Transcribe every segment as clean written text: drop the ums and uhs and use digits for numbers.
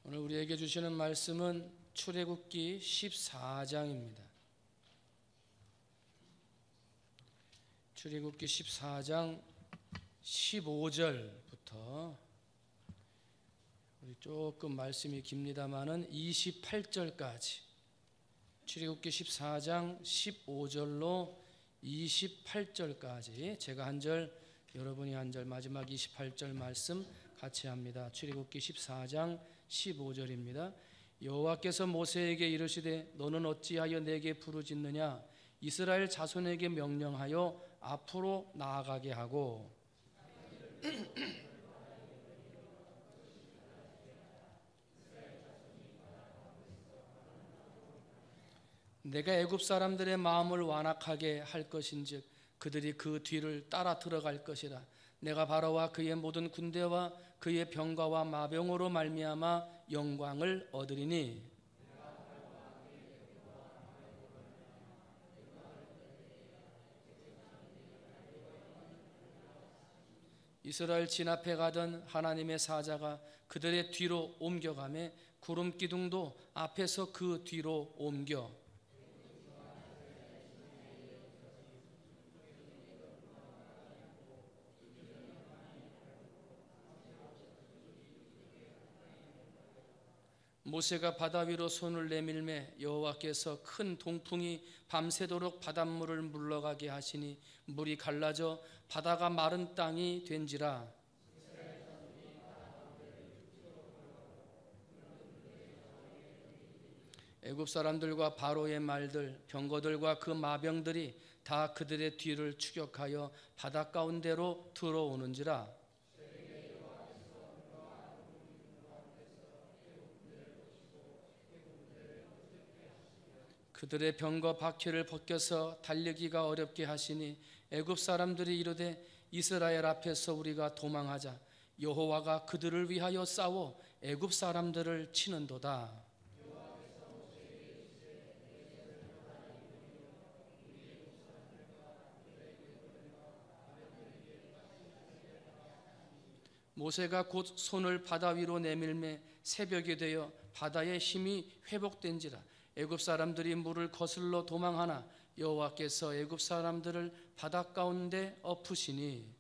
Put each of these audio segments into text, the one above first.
오늘 우리에게 주시는 말씀은 출애굽기 14장입니다. 출애굽기 14장 15절부터 우리 조금 말씀이 깁니다마는 28절까지 출애굽기 14장 15절로 28절까지 제가 한 절, 여러분이 한 절, 마지막 28절 말씀 같이 합니다. 출애굽기 14장 15절입니다. 여호와께서 모세에게 이르시되 너는 어찌하여 내게 부르짖느냐? 이스라엘 자손에게 명령하여 앞으로 나아가게 하고 내가 애굽 사람들의 마음을 완악하게 할 것인즉 그들이 그 뒤를 따라 들어갈 것이라. 내가 바로와 그의 모든 군대와 그의 병거와 마병으로 말미암아 영광을 얻으리니 이스라엘 진 앞에 가던 하나님의 사자가 그들의 뒤로 옮겨가매 구름 기둥도 앞에서 그 뒤로 옮겨 모세가 바다 위로 손을 내밀매 여호와께서 큰 동풍이 밤새도록 바닷물을 물러가게 하시니 물이 갈라져 바다가 마른 땅이 된지라. 애굽 사람들과 바로의 말들 병거들과 그 마병들이 다 그들의 뒤를 추격하여 바다 가운데로 들어오는지라. 그들의 병거 바퀴를 벗겨서 달리기가 어렵게 하시니 애굽 사람들이 이르되 이스라엘 앞에서 우리가 도망하자. 여호와가 그들을 위하여 싸워 애굽 사람들을 치는도다. 모세가 곧 손을 바다 위로 내밀매 새벽이 되어 바다의 힘이 회복된지라. 애굽 사람들이 물을 거슬러 도망하나 여호와께서 애굽 사람들을 바다 가운데 엎으시니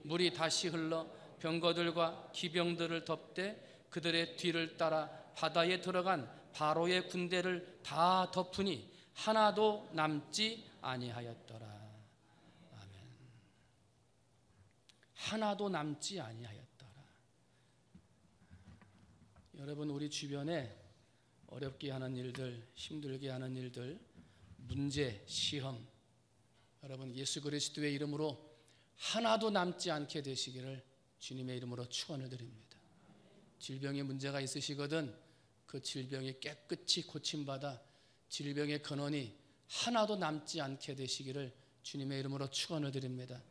물이 다시 흘러 병거들과 기병들을 덮되 그들의 뒤를 따라 바다에 들어간 바로의 군대를 다 덮으니 하나도 남지 아니하였더라. 아멘. 하나도 남지 아니하였더라. 여러분, 우리 주변에 어렵게 하는 일들, 힘들게 하는 일들, 문제, 시험, 여러분 예수 그리스도의 이름으로 하나도 남지 않게 되시기를 주님의 이름으로 축원을 드립니다. 질병에 문제가 있으시거든 그 질병이 깨끗이 고침받아 질병의 근원이 하나도 남지 않게 되시기를 주님의 이름으로 축원을 드립니다.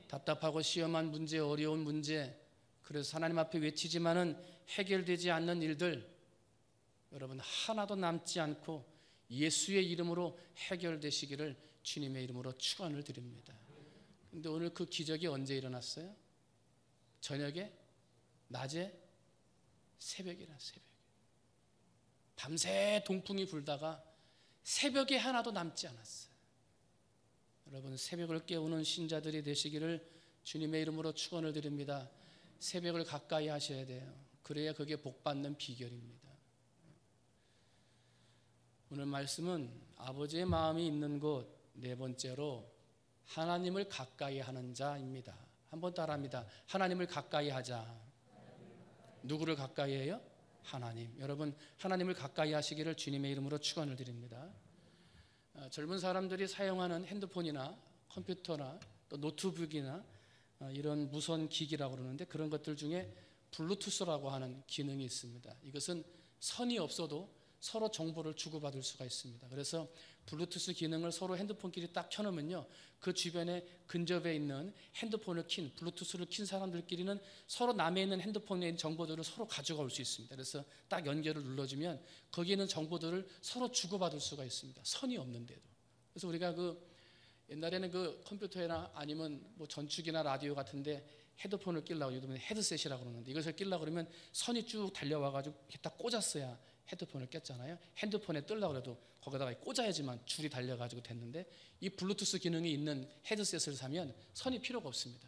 답답하고 시험한 문제, 어려운 문제, 그래서 하나님 앞에 외치지만은 해결되지 않는 일들, 여러분 하나도 남지 않고 예수의 이름으로 해결되시기를 주님의 이름으로 축원을 드립니다. 그런데 오늘 그 기적이 언제 일어났어요? 저녁에? 낮에? 새벽이라. 새벽에 밤새 동풍이 불다가 새벽에 하나도 남지 않았어요. 여러분 새벽을 깨우는 신자들이 되시기를 주님의 이름으로 축원을 드립니다. 새벽을 가까이 하셔야 돼요. 그래야 그게 복받는 비결입니다. 오늘 말씀은 아버지의 마음이 있는 곳, 네 번째로 하나님을 가까이 하는 자입니다. 한번 따라합니다. 하나님을 가까이 하자. 누구를 가까이 해요? 하나님. 여러분 하나님을 가까이 하시기를 주님의 이름으로 축원을 드립니다. 젊은 사람들이 사용하는 핸드폰이나 컴퓨터나 또 노트북이나 이런 무선 기기라고 그러는데 그런 것들 중에 블루투스라고 하는 기능이 있습니다. 이것은 선이 없어도 서로 정보를 주고받을 수가 있습니다. 그래서 블루투스 기능을 서로 핸드폰끼리 딱 켜놓으면요, 그 주변에 근접해 있는 핸드폰을 킨, 블루투스를 킨 사람들끼리는 서로 남에 있는 핸드폰에 있는 정보들을 서로 가져올 수 있습니다. 그래서 딱 연결을 눌러주면 거기에 있는 정보들을 서로 주고받을 수가 있습니다. 선이 없는데도. 그래서 우리가 옛날에는 그 컴퓨터나 아니면 뭐 전축이나 라디오 같은데 헤드폰을 끼려고 요즘에 헤드셋이라고 그러는데 이것을 끼려고 그러면 선이 쭉 달려와가지고 이렇게 딱 꽂았어야 헤드폰을 꼈잖아요. 핸드폰에 뜨려고 해도 거기다가 꽂아야지만 줄이 달려가지고 됐는데 이 블루투스 기능이 있는 헤드셋을 사면 선이 필요가 없습니다.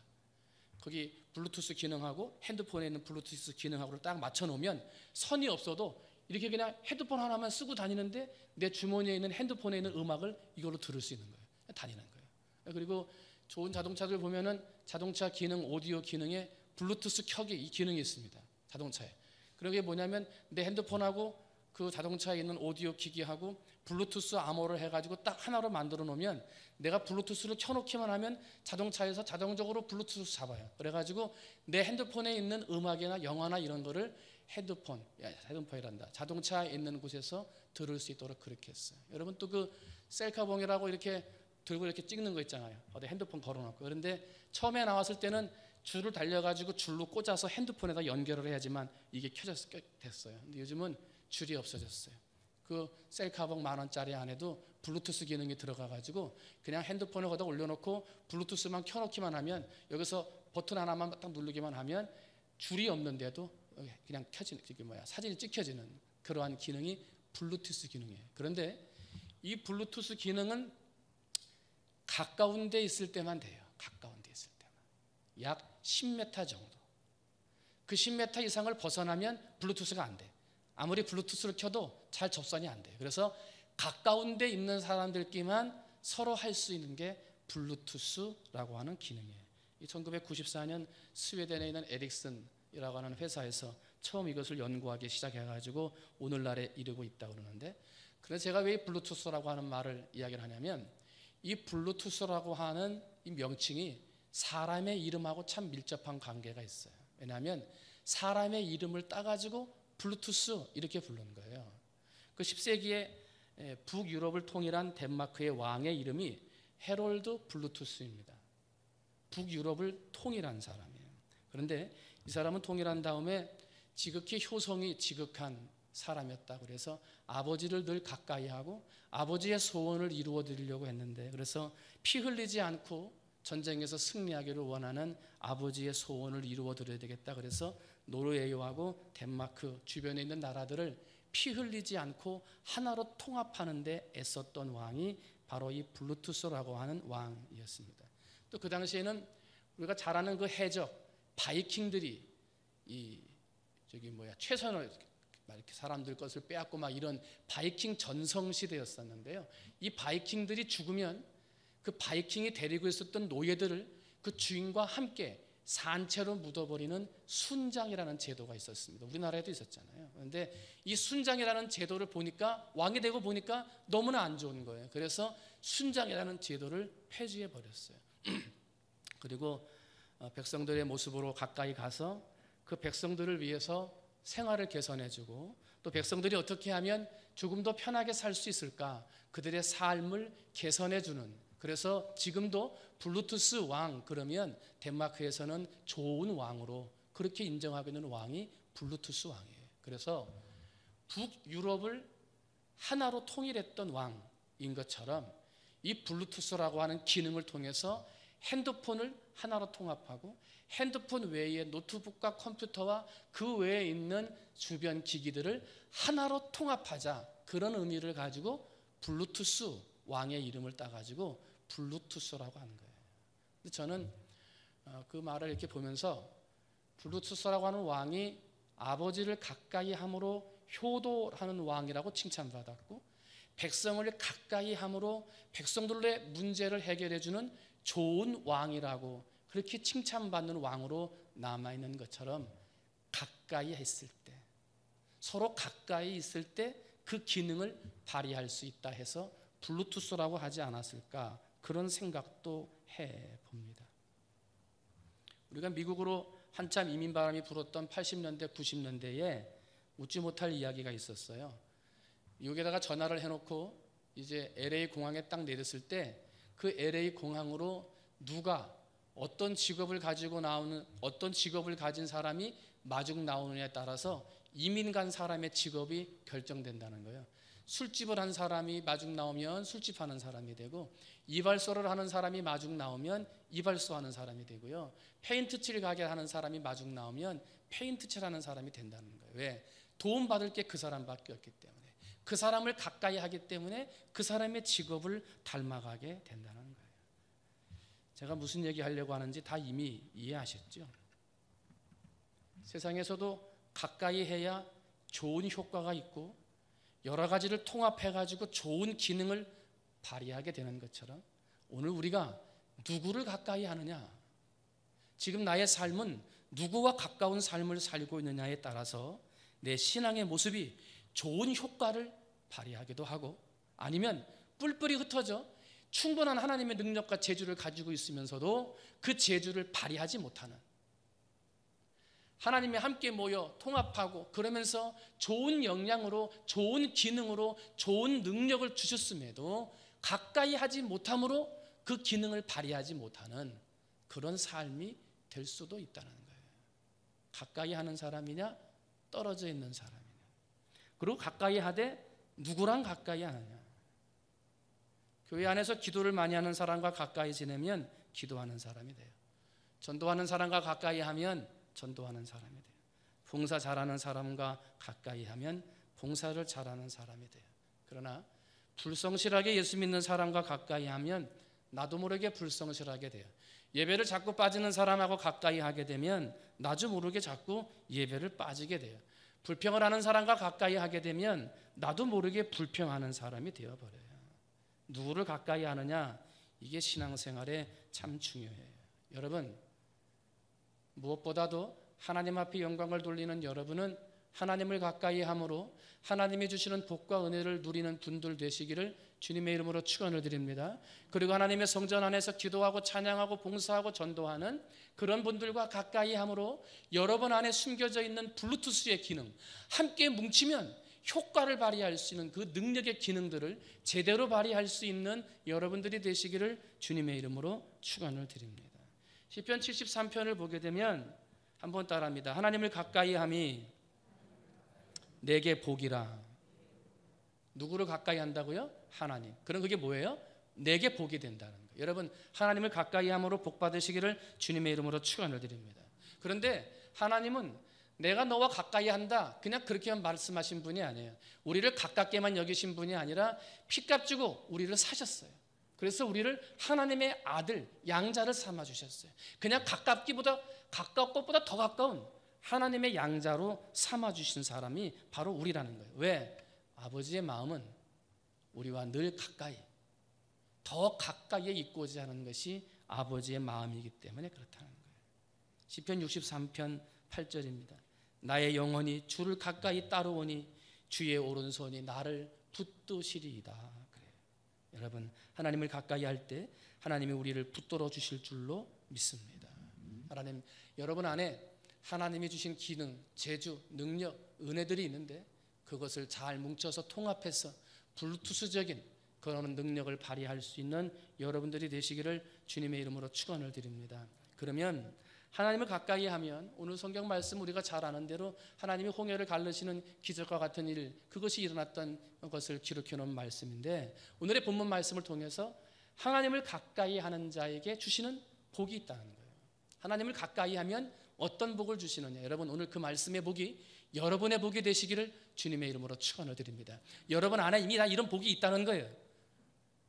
거기 블루투스 기능하고 핸드폰에 있는 블루투스 기능하고를 딱 맞춰 놓으면 선이 없어도 이렇게 그냥 헤드폰 하나만 쓰고 다니는데 내 주머니에 있는 핸드폰에 있는 음악을 이걸로 들을 수 있는 거예요. 다니는 거예요. 그리고 좋은 자동차들 보면은 자동차 기능, 오디오 기능에 블루투스 켜기 이 기능이 있습니다. 자동차에. 그게 뭐냐면 내 핸드폰하고 그 자동차에 있는 오디오 기기하고 블루투스 암호를 해가지고 딱 하나로 만들어 놓으면 내가 블루투스를 켜놓기만 하면 자동차에서 자동적으로 블루투스 잡아요. 그래가지고 내 핸드폰에 있는 음악이나 영화나 이런 거를 헤드폰이란다. 자동차에 있는 곳에서 들을 수 있도록 그렇게 했어요. 여러분 또 그 셀카봉이라고 이렇게 들고 이렇게 찍는 거 있잖아요. 어디 핸드폰 걸어놓고. 그런데 처음에 나왔을 때는 줄을 달려가지고 줄로 꽂아서 핸드폰에다 연결을 해야지만 이게 됐어요. 근데 요즘은 줄이 없어졌어요. 그 셀카봉 10,000원짜리 안에도 블루투스 기능이 들어가가지고 그냥 핸드폰을 거기다 올려놓고 블루투스만 켜놓기만 하면 여기서 버튼 하나만 딱 누르기만 하면 줄이 없는데도 그냥 켜지는 사진이 찍혀지는 그러한 기능이 블루투스 기능이에요. 그런데 이 블루투스 기능은 가까운 데 있을 때만 돼요. 가까운 데 있을 때만. 약 10m 정도. 그 10m 이상을 벗어나면 블루투스가 안 돼. 아무리 블루투스를 켜도 잘 접선이 안 돼요. 그래서 가까운 데 있는 사람들끼만 서로 할 수 있는 게 블루투스라고 하는 기능이에요. 1994년 스웨덴에 있는 에릭슨이라고 하는 회사에서 처음 이것을 연구하기 시작해가지고 오늘날에 이르고 있다고 그러는데, 그래서 제가 왜 블루투스라고 하는 말을 이야기를 하냐면 이 블루투스라고 하는 이 명칭이 사람의 이름하고 참 밀접한 관계가 있어요. 왜냐하면 사람의 이름을 따가지고 블루투스 이렇게 부르는 거예요. 그 10세기에 북유럽을 통일한 덴마크의 왕의 이름이 헤롤드 블루투스입니다. 북유럽을 통일한 사람이에요. 그런데 이 사람은 통일한 다음에 지극히 효성이 지극한 사람이었다. 그래서 아버지를 늘 가까이 하고 아버지의 소원을 이루어 드리려고 했는데, 그래서 피 흘리지 않고 전쟁에서 승리하기를 원하는 아버지의 소원을 이루어 드려야 되겠다. 그래서 노르웨이하고 덴마크 주변에 있는 나라들을 피 흘리지 않고 하나로 통합하는 데 애썼던 왕이 바로 이 블루투스라고 하는 왕이었습니다. 또 그 당시에는 우리가 잘 아는 그 해적 바이킹들이 최선을 이렇게 사람들 것을 빼앗고 막 이런 바이킹 전성 시대였었는데요. 이 바이킹들이 죽으면 그 바이킹이 데리고 있었던 노예들을 그 주인과 함께 산채로 묻어버리는 순장이라는 제도가 있었습니다. 우리나라에도 있었잖아요. 그런데 이 순장이라는 제도를 보니까, 왕이 되고 보니까 너무나 안 좋은 거예요. 그래서 순장이라는 제도를 폐지해 버렸어요. 그리고 백성들의 모습으로 가까이 가서 그 백성들을 위해서 생활을 개선해주고, 또 백성들이 어떻게 하면 조금 더 편하게 살 수 있을까, 그들의 삶을 개선해주는, 그래서 지금도 블루투스 왕 그러면 덴마크에서는 좋은 왕으로 그렇게 인정하고 있는 왕이 블루투스 왕이에요. 그래서 북유럽을 하나로 통일했던 왕인 것처럼 이 블루투스라고 하는 기능을 통해서 핸드폰을 하나로 통합하고 핸드폰 외에 노트북과 컴퓨터와 그 외에 있는 주변 기기들을 하나로 통합하자, 그런 의미를 가지고 블루투스 왕의 이름을 따가지고 블루투스라고 하는 거예요. 근데 저는 그 말을 이렇게 보면서 블루투스라고 하는 왕이 아버지를 가까이 함으로 효도하는 왕이라고 칭찬받았고, 백성을 가까이 함으로 백성들의 문제를 해결해주는 좋은 왕이라고 그렇게 칭찬받는 왕으로 남아있는 것처럼, 가까이 했을 때, 서로 가까이 있을 때 그 기능을 발휘할 수 있다 해서 블루투스라고 하지 않았을까, 그런 생각도 해봅니다. 우리가 미국으로 한참 이민바람이 불었던 80년대 90년대에 웃지 못할 이야기가 있었어요. 미국에다가 전화를 해놓고 이제 LA 공항에 딱 내렸을 때 그 LA 공항으로 누가 어떤 직업을 가지고 나오는, 어떤 직업을 가진 사람이 마중 나오느냐에 따라서 이민 간 사람의 직업이 결정된다는 거예요. 술집을 한 사람이 마중 나오면 술집 하는 사람이 되고, 이발소를 하는 사람이 마중 나오면 이발소 하는 사람이 되고요, 페인트 칠 가게 하는 사람이 마중 나오면 페인트 칠하는 사람이 된다는 거예요. 왜? 도움받을 게 그 사람밖에 없기 때문에, 그 사람을 가까이 하기 때문에 그 사람의 직업을 닮아가게 된다는 거예요. 제가 무슨 얘기 하려고 하는지 다 이미 이해하셨죠? 세상에서도 가까이 해야 좋은 효과가 있고 여러 가지를 통합해가지고 좋은 기능을 발휘하게 되는 것처럼, 오늘 우리가 누구를 가까이 하느냐, 지금 나의 삶은 누구와 가까운 삶을 살고 있느냐에 따라서 내 신앙의 모습이 좋은 효과를 발휘하기도 하고, 아니면 뿔뿔이 흩어져 충분한 하나님의 능력과 재주를 가지고 있으면서도 그 재주를 발휘하지 못하는, 하나님이 함께 모여 통합하고 그러면서 좋은 역량으로, 좋은 기능으로, 좋은 능력을 주셨음에도 가까이 하지 못함으로 그 기능을 발휘하지 못하는 그런 삶이 될 수도 있다는 거예요. 가까이 하는 사람이냐, 떨어져 있는 사람이냐. 그리고 가까이 하되 누구랑 가까이 하느냐. 교회 안에서 기도를 많이 하는 사람과 가까이 지내면 기도하는 사람이 돼요. 전도하는 사람과 가까이 하면 전도하는 사람이 돼요. 봉사 잘하는 사람과 가까이 하면 봉사를 잘하는 사람이 돼요. 그러나 불성실하게 예수 믿는 사람과 가까이 하면 나도 모르게 불성실하게 돼요. 예배를 자꾸 빠지는 사람하고 가까이 하게 되면 나도 모르게 자꾸 예배를 빠지게 돼요. 불평을 하는 사람과 가까이 하게 되면 나도 모르게 불평하는 사람이 되어버려요. 누구를 가까이 하느냐, 이게 신앙생활에 참 중요해요. 여러분, 무엇보다도 하나님 앞에 영광을 돌리는 여러분은 하나님을 가까이 함으로 하나님이 주시는 복과 은혜를 누리는 분들 되시기를 주님의 이름으로 축원을 드립니다. 그리고 하나님의 성전 안에서 기도하고 찬양하고 봉사하고 전도하는 그런 분들과 가까이 함으로 여러분 안에 숨겨져 있는 블루투스의 기능, 함께 뭉치면 효과를 발휘할 수 있는 그 능력의 기능들을 제대로 발휘할 수 있는 여러분들이 되시기를 주님의 이름으로 축원을 드립니다. 시편 73편을 보게 되면 한번 따라합니다. 하나님을 가까이 함이 내게 복이라. 누구를 가까이 한다고요? 하나님. 그럼 그게 뭐예요? 내게 복이 된다는 거예요. 여러분, 하나님을 가까이 함으로 복 받으시기를 주님의 이름으로 축원을 드립니다. 그런데 하나님은 내가 너와 가까이 한다, 그냥 그렇게만 말씀하신 분이 아니에요. 우리를 가깝게만 여기신 분이 아니라 피값 주고 우리를 사셨어요. 그래서 우리를 하나님의 아들, 양자를 삼아주셨어요. 그냥 가까운 것보다 더 가까운 하나님의 양자로 삼아주신 사람이 바로 우리라는 거예요. 왜? 아버지의 마음은 우리와 늘 가까이, 더 가까이에 있고자 하는 것이 아버지의 마음이기 때문에 그렇다는 거예요. 시편 63편 8절입니다. 나의 영혼이 주를 가까이 따르오니 주의 오른손이 나를 붙드시리이다. 그래요. 여러분, 하나님을 가까이 할 때 하나님이 우리를 붙들어 주실 줄로 믿습니다. 하나님, 여러분 안에 하나님이 주신 기능, 재주, 능력, 은혜들이 있는데 그것을 잘 뭉쳐서 통합해서 블루투스적인 그런 능력을 발휘할 수 있는 여러분들이 되시기를 주님의 이름으로 축원을 드립니다. 그러면 하나님을 가까이 하면 오늘 성경 말씀 우리가 잘 아는 대로 하나님이 홍해를 가르시는 기적과 같은 일, 그것이 일어났던 것을 기록해 놓은 말씀인데, 오늘의 본문 말씀을 통해서 하나님을 가까이 하는 자에게 주시는 복이 있다는 거예요. 하나님을 가까이 하면 어떤 복을 주시느냐. 여러분, 오늘 그 말씀의 복이 여러분의 복이 되시기를 주님의 이름으로 축원을 드립니다. 여러분 안에 이미 다 이런 복이 있다는 거예요.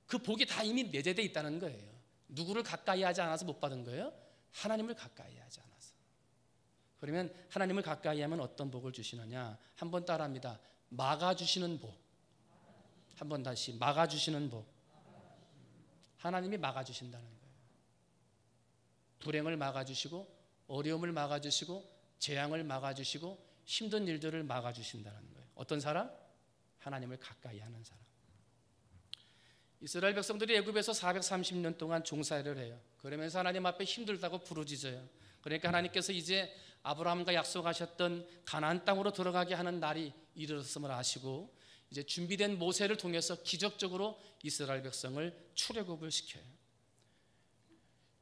그 복이 다 이미 내재되어 있다는 거예요. 누구를 가까이 하지 않아서 못 받은 거예요? 하나님을 가까이 하지 않아서. 그러면 하나님을 가까이 하면 어떤 복을 주시느냐? 한번 따라합니다. 막아주시는 복. 한번 다시, 막아주시는 복. 하나님이 막아주신다는 거예요. 불행을 막아주시고, 어려움을 막아주시고, 재앙을 막아주시고, 힘든 일들을 막아주신다는 거예요. 어떤 사람? 하나님을 가까이 하는 사람. 이스라엘 백성들이 애굽에서 430년 동안 종살이를 해요. 그러면서 하나님 앞에 힘들다고 부르짖어요. 그러니까 하나님께서 이제 아브라함과 약속하셨던 가나안 땅으로 들어가게 하는 날이 이르렀음을 아시고 이제 준비된 모세를 통해서 기적적으로 이스라엘 백성을 출애굽을 시켜요.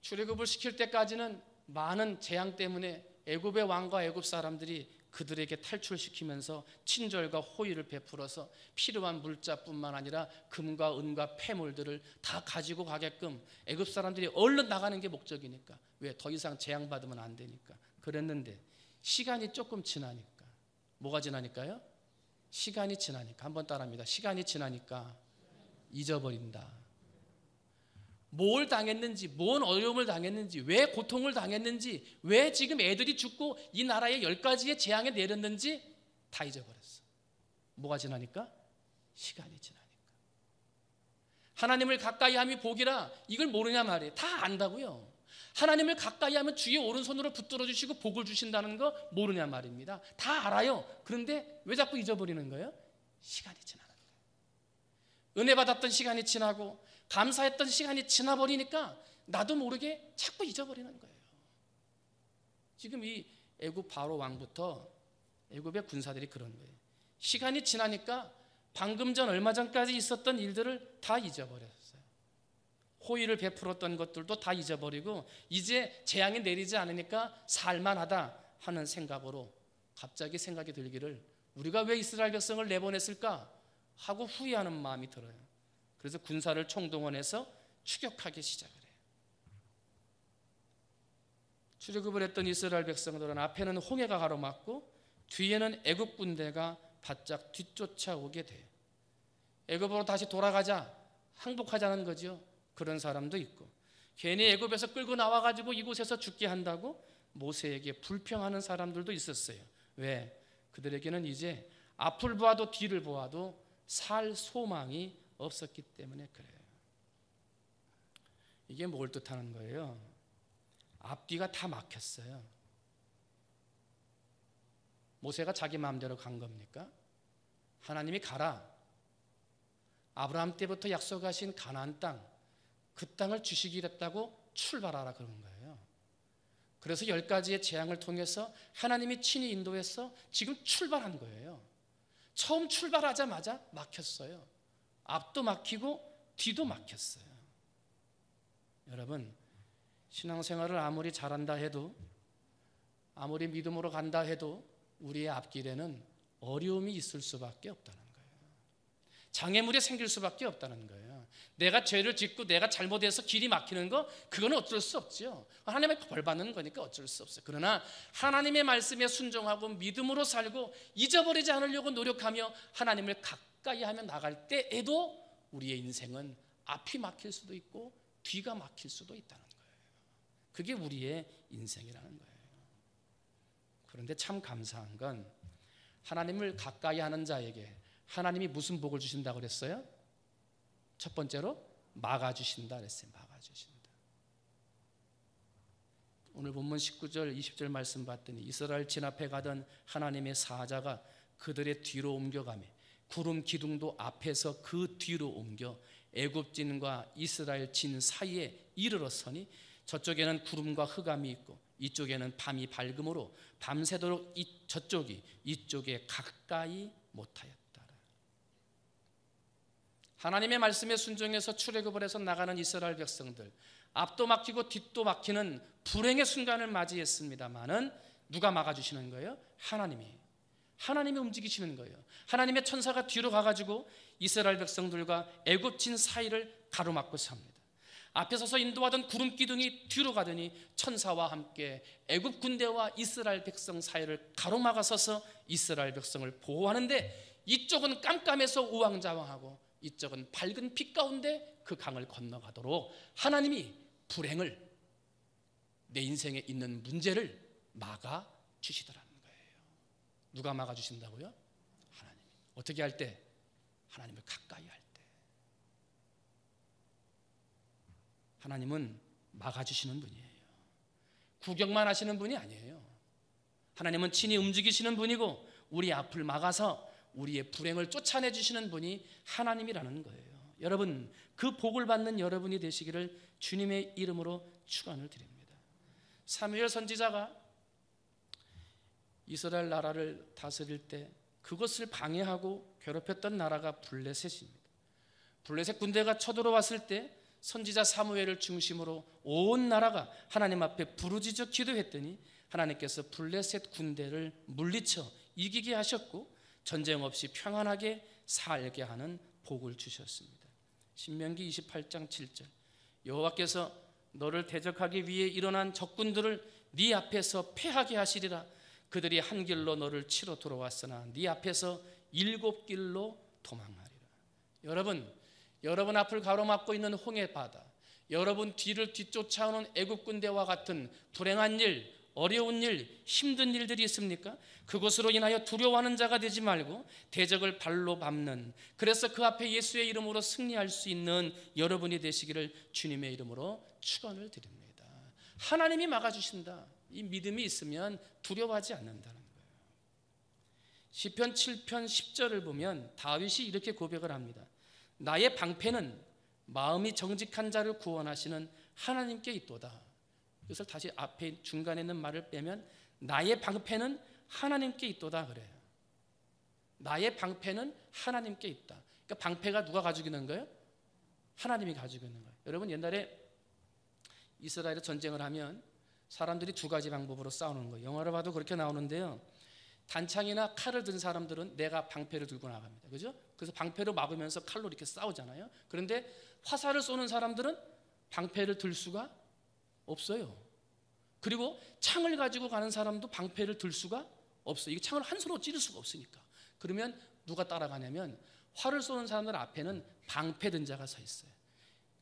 출애굽을 시킬 때까지는 많은 재앙 때문에 애굽의 왕과 애굽 사람들이 그들에게 탈출시키면서 친절과 호의를 베풀어서 필요한 물자뿐만 아니라 금과 은과 폐물들을 다 가지고 가게끔 애굽 사람들이 얼른 나가는 게 목적이니까. 왜? 더 이상 재앙받으면 안 되니까 그랬는데 시간이 조금 지나니까, 뭐가 지나니까요? 시간이 지나니까, 한번 따라합니다. 시간이 지나니까 잊어버린다. 뭘 당했는지, 뭔 어려움을 당했는지, 왜 고통을 당했는지, 왜 지금 애들이 죽고 이 나라에 10가지의 재앙에 내렸는지 다 잊어버렸어. 뭐가 지나니까? 시간이 지나니까. 하나님을 가까이 함이 복이라, 이걸 모르냐 말이에요. 다 안다고요. 하나님을 가까이 하면 주의 오른손으로 붙들어 주시고 복을 주신다는 거 모르냐 말입니다. 다 알아요. 그런데 왜 자꾸 잊어버리는 거예요? 시간이 지나는 거예요. 은혜 받았던 시간이 지나고 감사했던 시간이 지나버리니까 나도 모르게 자꾸 잊어버리는 거예요. 지금 이 애굽 바로 왕부터 애굽의 군사들이 그런 거예요. 시간이 지나니까 방금 전 얼마 전까지 있었던 일들을 다 잊어버렸어요. 호의를 베풀었던 것들도 다 잊어버리고 이제 재앙이 내리지 않으니까 살만하다 하는 생각으로 갑자기 생각이 들기를, 우리가 왜 이스라엘 백성을 내보냈을까 하고 후회하는 마음이 들어요. 그래서 군사를 총동원해서 추격하기 시작을 해요. 출애굽을 했던 이스라엘 백성들은 앞에는 홍해가 가로막고 뒤에는 애굽 군대가 바짝 뒤쫓아오게 돼요. 애굽으로 다시 돌아가자, 항복하자는 거죠. 그런 사람도 있고, 괜히 애굽에서 끌고 나와가지고 이곳에서 죽게 한다고 모세에게 불평하는 사람들도 있었어요. 왜? 그들에게는 이제 앞을 보아도 뒤를 보아도 살 소망이 없었기 때문에 그래요. 이게 뭘 뜻하는 거예요? 앞뒤가 다 막혔어요. 모세가 자기 마음대로 간 겁니까? 하나님이 가라, 아브라함 때부터 약속하신 가나안 땅, 그 땅을 주시기로 했다고 출발하라 그런 거예요. 그래서 10가지의 재앙을 통해서 하나님이 친히 인도해서 지금 출발한 거예요. 처음 출발하자마자 막혔어요. 앞도 막히고 뒤도 막혔어요. 여러분, 신앙생활을 아무리 잘한다 해도, 아무리 믿음으로 간다 해도 우리의 앞길에는 어려움이 있을 수밖에 없다는 거예요. 장애물이 생길 수밖에 없다는 거예요. 내가 죄를 짓고 내가 잘못해서 길이 막히는 거, 그거는 어쩔 수 없죠. 하나님의 벌 받는 거니까 어쩔 수 없어요. 그러나 하나님의 말씀에 순종하고 믿음으로 살고 잊어버리지 않으려고 노력하며 하나님을 가까이 하며 나갈 때에도 우리의 인생은 앞이 막힐 수도 있고 뒤가 막힐 수도 있다는 거예요. 그게 우리의 인생이라는 거예요. 그런데 참 감사한 건 하나님을 가까이 하는 자에게 하나님이 무슨 복을 주신다고 그랬어요? 첫 번째로 막아주신다 그랬어요. 막아주신다. 오늘 본문 19절 20절 말씀 봤더니 이스라엘 진 앞에 가던 하나님의 사자가 그들의 뒤로 옮겨가며 구름 기둥도 앞에서 그 뒤로 옮겨 애굽진과 이스라엘 진 사이에 이르러 서니 저쪽에는 구름과 흑암이 있고 이쪽에는 밤이 밝음으로 밤새도록 저쪽이 이쪽에 가까이 못하였다. 하나님의 말씀에 순종해서 출애굽을 해서 나가는 이스라엘 백성들, 앞도 막히고 뒤도 막히는 불행의 순간을 맞이했습니다마는 누가 막아주시는 거예요? 하나님이 움직이시는 거예요. 하나님의 천사가 뒤로 가가지고 이스라엘 백성들과 애굽진 사이를 가로막고 삽니다. 앞에 서서 인도하던 구름 기둥이 뒤로 가더니 천사와 함께 애굽 군대와 이스라엘 백성 사이를 가로막아 서서 이스라엘 백성을 보호하는데, 이쪽은 깜깜해서 우왕좌왕하고 이쪽은 밝은 빛 가운데 그 강을 건너가도록 하나님이 불행을, 내 인생에 있는 문제를 막아주시더라는 거예요. 누가 막아주신다고요? 하나님. 어떻게 할 때? 하나님을 가까이 할 때. 하나님은 막아주시는 분이에요. 구경만 하시는 분이 아니에요. 하나님은 친히 움직이시는 분이고 우리 앞을 막아서 우리의 불행을 쫓아내주시는 분이 하나님이라는 거예요. 여러분, 그 복을 받는 여러분이 되시기를 주님의 이름으로 축원을 드립니다. 사무엘 선지자가 이스라엘 나라를 다스릴 때 그것을 방해하고 괴롭혔던 나라가 블레셋입니다. 블레셋 군대가 쳐들어왔을 때 선지자 사무엘을 중심으로 온 나라가 하나님 앞에 부르짖어 기도했더니 하나님께서 블레셋 군대를 물리쳐 이기게 하셨고 전쟁 없이 평안하게 살게 하는 복을 주셨습니다. 신명기 28장 7절 여호와께서 너를 대적하기 위해 일어난 적군들을 네 앞에서 패하게 하시리라. 그들이 한 길로 너를 치러 들어왔으나 네 앞에서 7길로 도망하리라. 여러분 앞을 가로막고 있는 홍해 바다, 여러분 뒤를 뒤쫓아오는 애국 군대와 같은 불행한 일, 어려운 일, 힘든 일들이 있습니까? 그것으로 인하여 두려워하는 자가 되지 말고 대적을 발로 밟는, 그래서 그 앞에 예수의 이름으로 승리할 수 있는 여러분이 되시기를 주님의 이름으로 축원을 드립니다. 하나님이 막아주신다. 이 믿음이 있으면 두려워하지 않는다는 거예요. 시편 7편 10절을 보면 다윗이 이렇게 고백을 합니다. 나의 방패는 마음이 정직한 자를 구원하시는 하나님께 있도다. 이것을 다시 앞에 중간에 있는 말을 빼면 나의 방패는 하나님께 있도다 그래요. 나의 방패는 하나님께 있다. 그러니까 방패가 누가 가지고 있는 거예요? 하나님이 가지고 있는 거예요. 여러분 옛날에 이스라엘에 전쟁을 하면 사람들이 두 가지 방법으로 싸우는 거예요. 영화를 봐도 그렇게 나오는데요. 단창이나 칼을 든 사람들은 내가 방패를 들고 나갑니다. 그죠? 그래서 방패로 막으면서 칼로 이렇게 싸우잖아요. 그런데 화살을 쏘는 사람들은 방패를 들 수가 없어요. 그리고 창을 가지고 가는 사람도 방패를 들 수가 없어요. 이게 창을 한 손으로 찌를 수가 없으니까. 그러면 누가 따라가냐면 활을 쏘는 사람들 앞에는 방패 든 자가 서 있어요.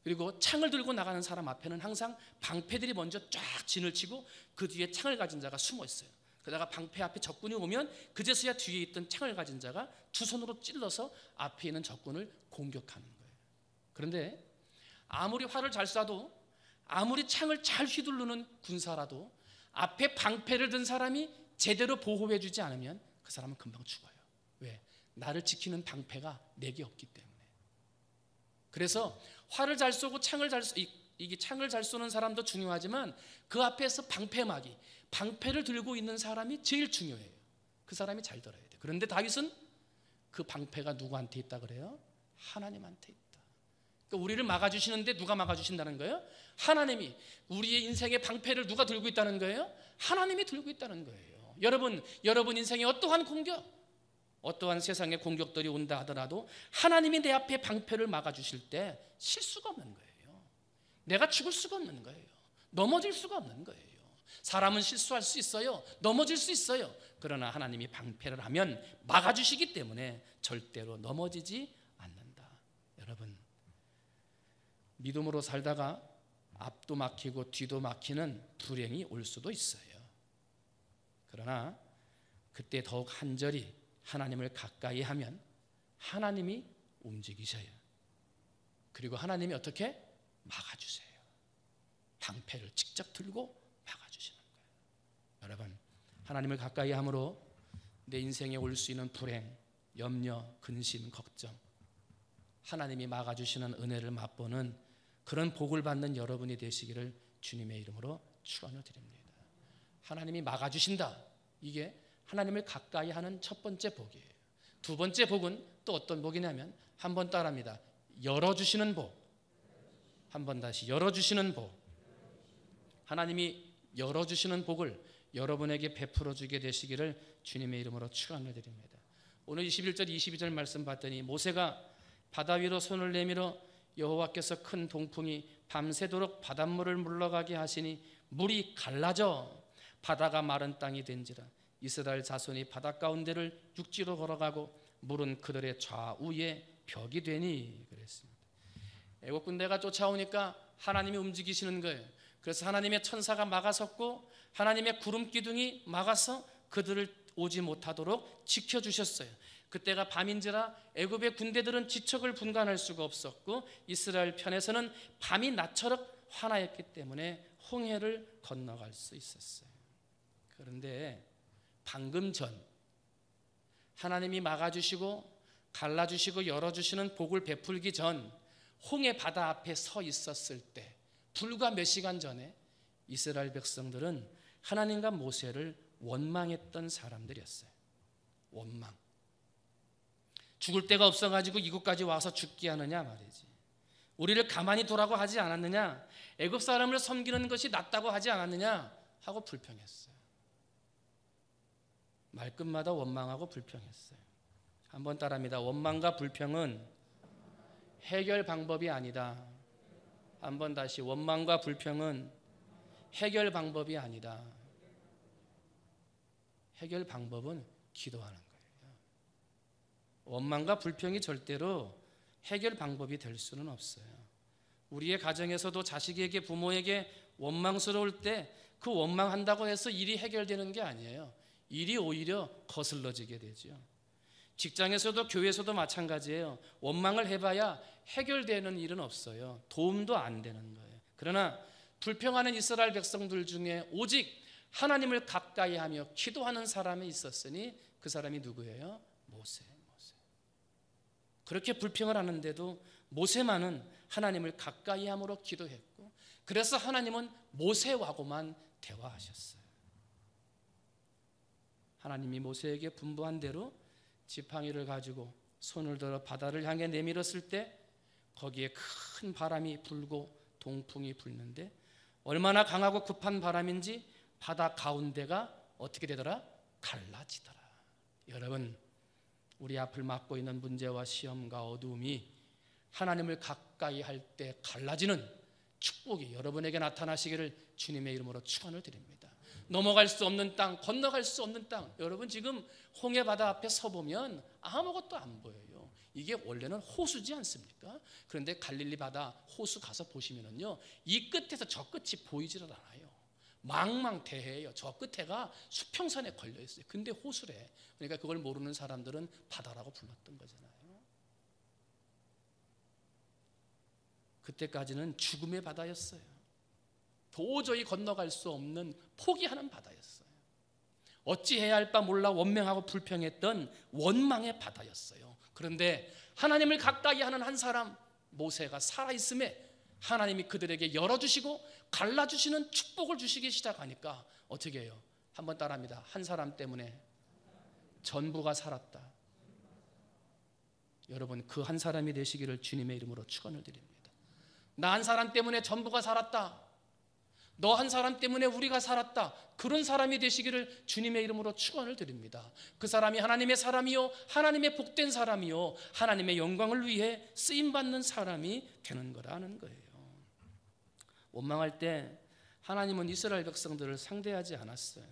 그리고 창을 들고 나가는 사람 앞에는 항상 방패들이 먼저 쫙 진을 치고 그 뒤에 창을 가진 자가 숨어 있어요. 그러다가 방패 앞에 적군이 오면 그제서야 뒤에 있던 창을 가진 자가 두 손으로 찔러서 앞에 있는 적군을 공격하는 거예요. 그런데 아무리 활을 잘 쏴도 아무리 창을 잘 휘두르는 군사라도 앞에 방패를 든 사람이 제대로 보호해주지 않으면 그 사람은 금방 죽어요. 왜? 나를 지키는 방패가 내게 없기 때문에. 그래서 활을 잘 쏘고 창을 잘 이게 창을 잘 쏘는 사람도 중요하지만 그 앞에서 방패를 들고 있는 사람이 제일 중요해요. 그 사람이 잘 들어야 돼요. 그런데 다윗은 그 방패가 누구한테 있다 그래요? 하나님한테 있다. 그러니까 우리를 막아주시는데 누가 막아주신다는 거예요? 하나님이. 우리의 인생의 방패를 누가 들고 있다는 거예요? 하나님이 들고 있다는 거예요. 여러분 인생의 어떠한 공격, 어떠한 세상의 공격들이 온다 하더라도 하나님이 내 앞에 방패를 막아주실 때 실수가 없는 거예요. 내가 죽을 수가 없는 거예요. 넘어질 수가 없는 거예요. 사람은 실수할 수 있어요. 넘어질 수 있어요. 그러나 하나님이 방패를 하면 막아주시기 때문에 절대로 넘어지지 않는다. 여러분, 믿음으로 살다가 앞도 막히고 뒤도 막히는 불행이 올 수도 있어요. 그러나 그때 더욱 간절히 하나님을 가까이 하면 하나님이 움직이셔요. 그리고 하나님이 어떻게? 막아주세요. 방패를 직접 들고 막아주시는 거예요. 여러분, 하나님을 가까이 함으로 내 인생에 올 수 있는 불행, 염려, 근심, 걱정, 하나님이 막아주시는 은혜를 맛보는 그런 복을 받는 여러분이 되시기를 주님의 이름으로 축원을 드립니다. 하나님이 막아주신다. 이게 하나님을 가까이 하는 첫 번째 복이에요. 두 번째 복은 또 어떤 복이냐면 한번 따라합니다. 열어주시는 복. 한번 다시 열어주시는 복. 하나님이 열어주시는 복을 여러분에게 베풀어 주게 되시기를 주님의 이름으로 축원을 드립니다. 오늘 21절 22절 말씀 봤더니 모세가 바다 위로 손을 내밀어 여호와께서 큰 동풍이 밤새도록 바닷물을 물러가게 하시니 물이 갈라져 바다가 마른 땅이 된지라. 이스라엘 자손이 바다 가운데를 육지로 걸어가고 물은 그들의 좌우에 벽이 되니 그랬습니다. 애국 군대가 쫓아오니까 하나님이 움직이시는 거예요. 그래서 하나님의 천사가 막아섰고 하나님의 구름 기둥이 막아서 그들을 오지 못하도록 지켜주셨어요. 그때가 밤인지라 애굽의 군대들은 지척을 분간할 수가 없었고 이스라엘 편에서는 밤이 낮처럼 환하였기 때문에 홍해를 건너갈 수 있었어요. 그런데 방금 전 하나님이 막아주시고 갈라주시고 열어주시는 복을 베풀기 전 홍해 바다 앞에 서 있었을 때 불과 몇 시간 전에 이스라엘 백성들은 하나님과 모세를 원망했던 사람들이었어요. 원망. 죽을 데가 없어가지고 이곳까지 와서 죽게 하느냐 말이지. 우리를 가만히 두라고 하지 않았느냐. 애굽 사람을 섬기는 것이 낫다고 하지 않았느냐 하고 불평했어요. 말끝마다 원망하고 불평했어요. 한번 따라합니다. 원망과 불평은 해결 방법이 아니다. 한번 다시, 원망과 불평은 해결 방법이 아니다. 해결 방법은 기도하는 거예요. 원망과 불평이 절대로 해결 방법이 될 수는 없어요. 우리의 가정에서도 자식에게, 부모에게 원망스러울 때 그 원망한다고 해서 일이 해결되는 게 아니에요. 일이 오히려 거슬러지게 되죠. 직장에서도 교회에서도 마찬가지예요. 원망을 해봐야 해결되는 일은 없어요. 도움도 안 되는 거예요. 그러나 불평하는 이스라엘 백성들 중에 오직 하나님을 가까이 하며 기도하는 사람이 있었으니 그 사람이 누구예요? 모세. 그렇게 불평을 하는데도 모세만은 하나님을 가까이 함으로 기도했고, 그래서 하나님은 모세하고만 대화하셨어요. 하나님이 모세에게 분부한 대로 지팡이를 가지고 손을 들어 바다를 향해 내밀었을 때 거기에 큰 바람이 불고 동풍이 불는데, 얼마나 강하고 급한 바람인지 바다 가운데가 어떻게 되더라? 갈라지더라. 여러분, 우리 앞을 막고 있는 문제와 시험과 어두움이 하나님을 가까이 할 때 갈라지는 축복이 여러분에게 나타나시기를 주님의 이름으로 축원을 드립니다. 넘어갈 수 없는 땅, 건너갈 수 없는 땅, 여러분 지금 홍해 바다 앞에 서보면 아무것도 안 보여요. 이게 원래는 호수지 않습니까? 그런데 갈릴리 바다 호수 가서 보시면은요, 이 끝에서 저 끝이 보이지를 않아요. 망망대해예요. 저 끝에가 수평선에 걸려 있어요. 근데 호수래. 그러니까 그걸 모르는 사람들은 바다라고 불렀던 거잖아요. 그때까지는 죽음의 바다였어요. 도저히 건너갈 수 없는 포기하는 바다였어요. 어찌해야 할 바 몰라 원망하고 불평했던 원망의 바다였어요. 그런데 하나님을 가까이 하는 한 사람 모세가 살아있음에 하나님이 그들에게 열어주시고 갈라주시는 축복을 주시기 시작하니까 어떻게 해요? 한번 따라합니다. 한 사람 때문에 전부가 살았다. 여러분, 그 한 사람이 되시기를 주님의 이름으로 축원을 드립니다. 나 한 사람 때문에 전부가 살았다. 너 한 사람 때문에 우리가 살았다. 그런 사람이 되시기를 주님의 이름으로 축원을 드립니다. 그 사람이 하나님의 사람이요, 하나님의 복된 사람이요, 하나님의 영광을 위해 쓰임받는 사람이 되는 거라는 거예요. 원망할 때 하나님은 이스라엘 백성들을 상대하지 않았어요.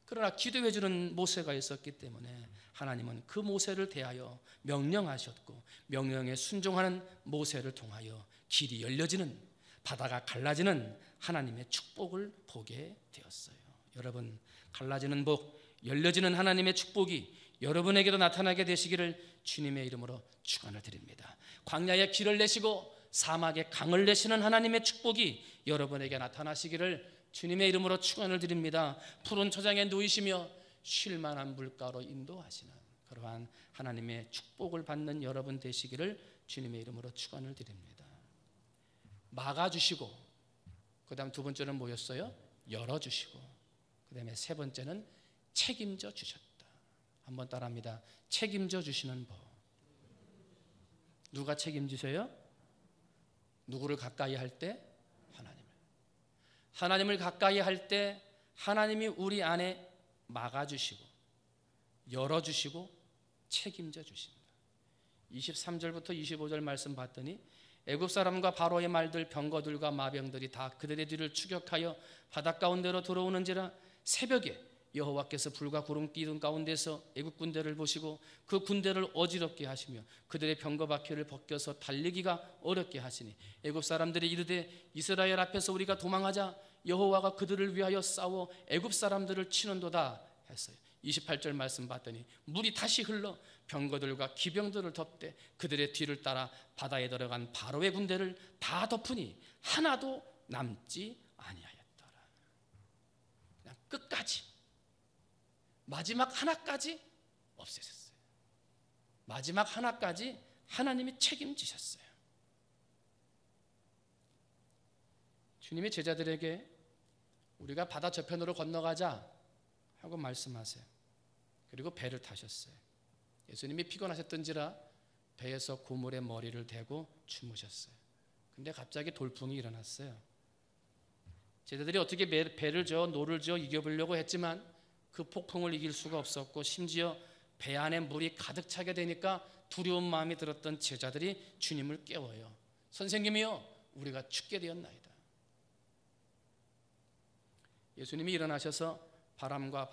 그러나 기도해 주는 모세가 있었기 때문에 하나님은 그 모세를 대하여 명령하셨고, 명령에 순종하는 모세를 통하여 길이 열려지는, 바다가 갈라지는 하나님의 축복을 보게 되었어요. 여러분, 갈라지는 복, 열려지는 하나님의 축복이 여러분에게도 나타나게 되시기를 주님의 이름으로 축원을 드립니다. 광야에 길을 내시고 사막에 강을 내시는 하나님의 축복이 여러분에게 나타나시기를 주님의 이름으로 축원을 드립니다. 푸른 초장에 누이시며 쉴만한 물가로 인도하시는 그러한 하나님의 축복을 받는 여러분 되시기를 주님의 이름으로 축원을 드립니다. 막아주시고, 그 다음 두 번째는 뭐였어요? 열어주시고, 그 다음에 세 번째는 책임져 주셨다. 한번 따라합니다. 책임져 주시는 법. 누가 책임지셔요? 누구를 가까이 할 때? 하나님을. 하나님을 가까이 할 때 하나님이 우리 안에 막아주시고 열어주시고 책임져 주십니다. 23절부터 25절 말씀 봤더니 애굽 사람과 바로의 말들, 병거들과 마병들이 다 그들의 뒤를 추격하여 바닷 가운데로 들어오는지라 새벽에 여호와께서 불과 구름 기둥 가운데서 애굽 군대를 보시고 그 군대를 어지럽게 하시며 그들의 병거 바퀴를 벗겨서 달리기가 어렵게 하시니 애굽 사람들이 이르되 이스라엘 앞에서 우리가 도망하자 여호와가 그들을 위하여 싸워 애굽 사람들을 치는도다 했어요. 28절 말씀 봤더니 물이 다시 흘러 병거들과 기병들을 덮되 그들의 뒤를 따라 바다에 들어간 바로의 군대를 다 덮으니 하나도 남지 아니하였더라. 그냥 끝까지, 마지막 하나까지 없애셨어요. 마지막 하나까지 하나님이 책임지셨어요. 주님이 제자들에게 우리가 바다 저편으로 건너가자 하고 말씀하세요. 그리고 배를 타셨어요. 예수님이 피곤하셨던지라 배에서 고물에 머리를 대고 주무셨어요. 근데 갑자기 돌풍이 일어났어요. 제자들이 어떻게 배를 저어 노를 저어 이겨보려고 했지만 그 폭풍을 이길 수가 없었고 심지어 배 안에 물이 가득 차게 되니까 두려운 마음이 들었던 제자들이 주님을 깨워요. 선생님이요, 우리가 죽게 되었나이다. 예수님이 일어나셔서 바다와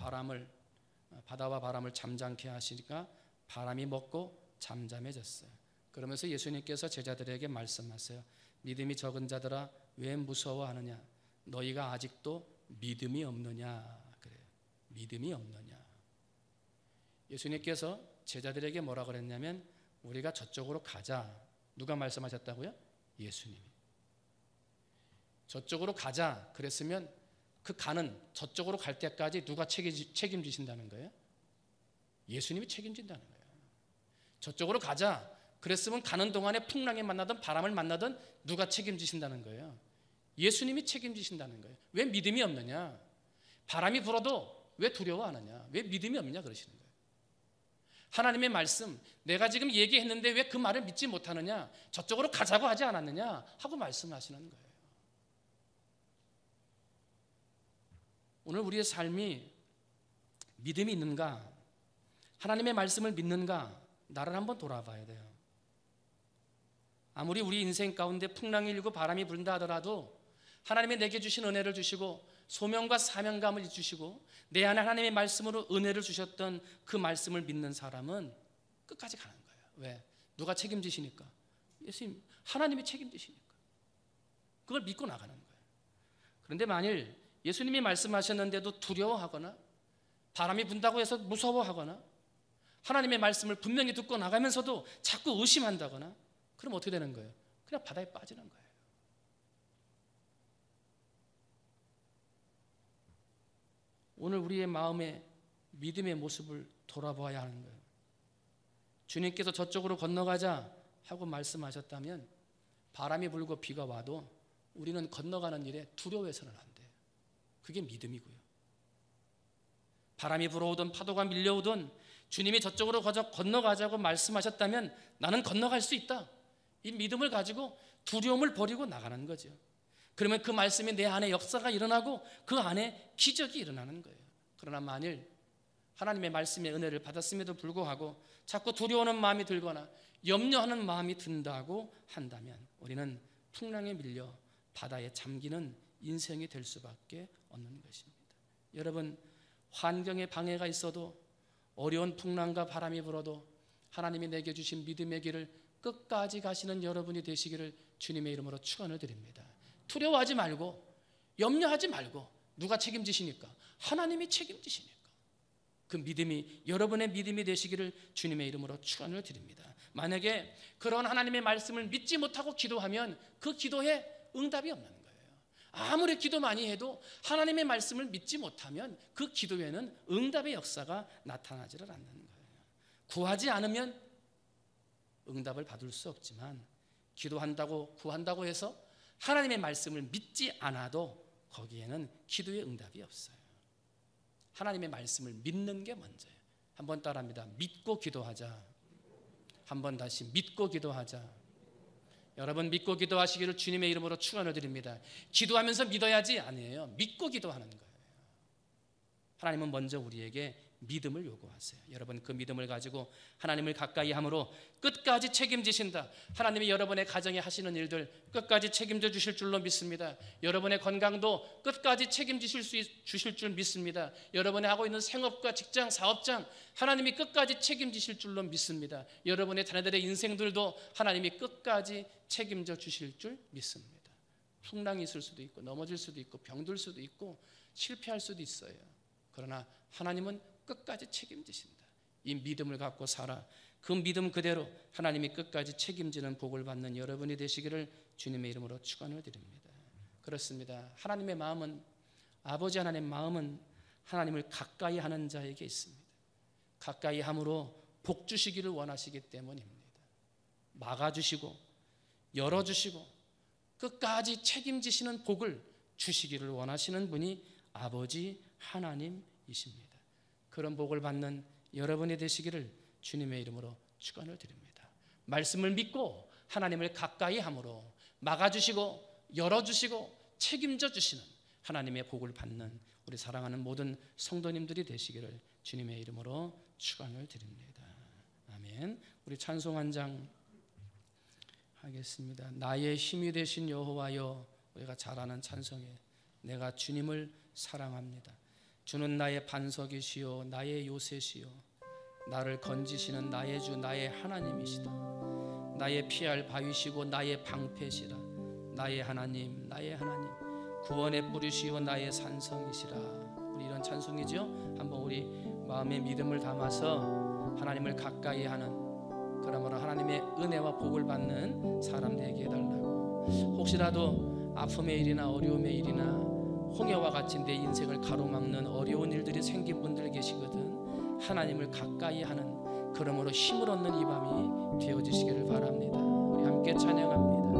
바람을 잠잠케 하시니까 바람이 멎고 잠잠해졌어요. 그러면서 예수님께서 제자들에게 말씀하세요. 믿음이 적은 자들아 왜 무서워하느냐? 너희가 아직도 믿음이 없느냐? 그래요. 믿음이 없느냐? 예수님께서 제자들에게 뭐라 그랬냐면 우리가 저쪽으로 가자. 누가 말씀하셨다고요? 예수님이. 저쪽으로 가자 그랬으면 그 가는 저쪽으로 갈 때까지 누가 책임지신다는 거예요? 예수님이 책임진다는 거예요. 저쪽으로 가자 그랬으면 가는 동안에 풍랑에 만나든 바람을 만나든 누가 책임지신다는 거예요? 예수님이 책임지신다는 거예요. 왜 믿음이 없느냐? 바람이 불어도 왜 두려워하느냐? 왜 믿음이 없느냐 그러시는 거예요. 하나님의 말씀, 내가 지금 얘기했는데 왜 그 말을 믿지 못하느냐? 저쪽으로 가자고 하지 않았느냐? 하고 말씀하시는 거예요. 오늘 우리의 삶이 믿음이 있는가? 하나님의 말씀을 믿는가? 나를 한번 돌아봐야 돼요. 아무리 우리 인생 가운데 풍랑이 일고 바람이 분다 하더라도 하나님이 내게 주신 은혜를 주시고 소명과 사명감을 주시고 내 안에 하나님의 말씀으로 은혜를 주셨던 그 말씀을 믿는 사람은 끝까지 가는 거예요. 왜? 누가 책임지시니까? 예수님, 하나님이 책임지시니까. 그걸 믿고 나가는 거예요. 그런데 만일 예수님이 말씀하셨는데도 두려워하거나 바람이 분다고 해서 무서워하거나 하나님의 말씀을 분명히 듣고 나가면서도 자꾸 의심한다거나 그럼 어떻게 되는 거예요? 그냥 바다에 빠지는 거예요. 오늘 우리의 마음의 믿음의 모습을 돌아보아야 하는 거예요. 주님께서 저쪽으로 건너가자 하고 말씀하셨다면 바람이 불고 비가 와도 우리는 건너가는 일에 두려워해서는 안 돼요. 그게 믿음이고요. 바람이 불어오든 파도가 밀려오든 주님이 저쪽으로 건너가자고 말씀하셨다면 나는 건너갈 수 있다. 이 믿음을 가지고 두려움을 버리고 나가는 거죠. 그러면 그 말씀이 내 안에 역사가 일어나고 그 안에 기적이 일어나는 거예요. 그러나 만일 하나님의 말씀의 은혜를 받았음에도 불구하고 자꾸 두려워하는 마음이 들거나 염려하는 마음이 든다고 한다면 우리는 풍랑에 밀려 바다에 잠기는 인생이 될 수밖에 없는 것입니다. 여러분, 환경에 방해가 있어도 어려운 풍랑과 바람이 불어도 하나님이 내게 주신 믿음의 길을 끝까지 가시는 여러분이 되시기를 주님의 이름으로 축원을 드립니다. 두려워하지 말고 염려하지 말고 누가 책임지시니까? 하나님이 책임지시니까. 그 믿음이 여러분의 믿음이 되시기를 주님의 이름으로 축원을 드립니다. 만약에 그런 하나님의 말씀을 믿지 못하고 기도하면 그 기도에 응답이 없는 거예요. 아무리 기도 많이 해도 하나님의 말씀을 믿지 못하면 그 기도에는 응답의 역사가 나타나지를 않는 거예요. 구하지 않으면 응답을 받을 수 없지만 기도한다고 구한다고 해서 하나님의 말씀을 믿지 않아도 거기에는 기도의 응답이 없어요. 하나님의 말씀을 믿는 게 먼저예요. 한번 따라합니다. 믿고 기도하자. 한번 다시 믿고 기도하자. 여러분, 믿고 기도하시기를 주님의 이름으로 축원을 드립니다. 기도하면서 믿어야지 아니에요. 믿고 기도하는 거예요. 하나님은 먼저 우리에게 믿음을 요구하세요. 여러분, 그 믿음을 가지고 하나님을 가까이 함으로 끝까지 책임지신다. 하나님이 여러분의 가정에 하시는 일들 끝까지 책임져 주실 줄로 믿습니다. 여러분의 건강도 끝까지 주실 줄 믿습니다. 여러분이 하고 있는 생업과 직장, 사업장 하나님이 끝까지 책임지실 줄로 믿습니다. 여러분의 자녀들의 인생들도 하나님이 끝까지 책임져 주실 줄 믿습니다. 풍랑이 있을 수도 있고 넘어질 수도 있고 병들 수도 있고 실패할 수도 있어요. 그러나 하나님은 끝까지 책임지신다. 이 믿음을 갖고 살아 그 믿음 그대로 하나님이 끝까지 책임지는 복을 받는 여러분이 되시기를 주님의 이름으로 축원을 드립니다. 그렇습니다. 하나님의 마음은, 아버지 하나님의 마음은 하나님을 가까이 하는 자에게 있습니다. 가까이 함으로 복 주시기를 원하시기 때문입니다. 막아주시고 열어주시고 끝까지 책임지시는 복을 주시기를 원하시는 분이 아버지 하나님이십니다. 그런 복을 받는 여러분이 되시기를 주님의 이름으로 축원을 드립니다. 말씀을 믿고 하나님을 가까이 함으로 막아주시고 열어주시고 책임져 주시는 하나님의 복을 받는 우리 사랑하는 모든 성도님들이 되시기를 주님의 이름으로 축원을 드립니다. 아멘. 우리 찬송 한 장 하겠습니다. 나의 힘이 되신 여호와여, 우리가 잘 아는 찬송이에요. 내가 주님을 사랑합니다. 주는 나의 반석이시요 나의 요새시요 나를 건지시는 나의 주 나의 하나님이시다. 나의 피할 바위시고 나의 방패시라. 나의 하나님 나의 하나님 구원의 뿌리시요 나의 산성이시라. 우리 이런 찬송이죠. 한번 우리 마음의 믿음을 담아서 하나님을 가까이 하는, 그러므로 하나님의 은혜와 복을 받는 사람 되게 해달라고. 혹시라도 아픔의 일이나 어려움의 일이나 홍해와 같이 내 인생을 가로막는 어려운 일들이 생긴 분들 계시거든. 하나님을 가까이 하는, 그러므로 힘을 얻는 이 밤이 되어지시기를 바랍니다. 우리 함께 찬양합니다.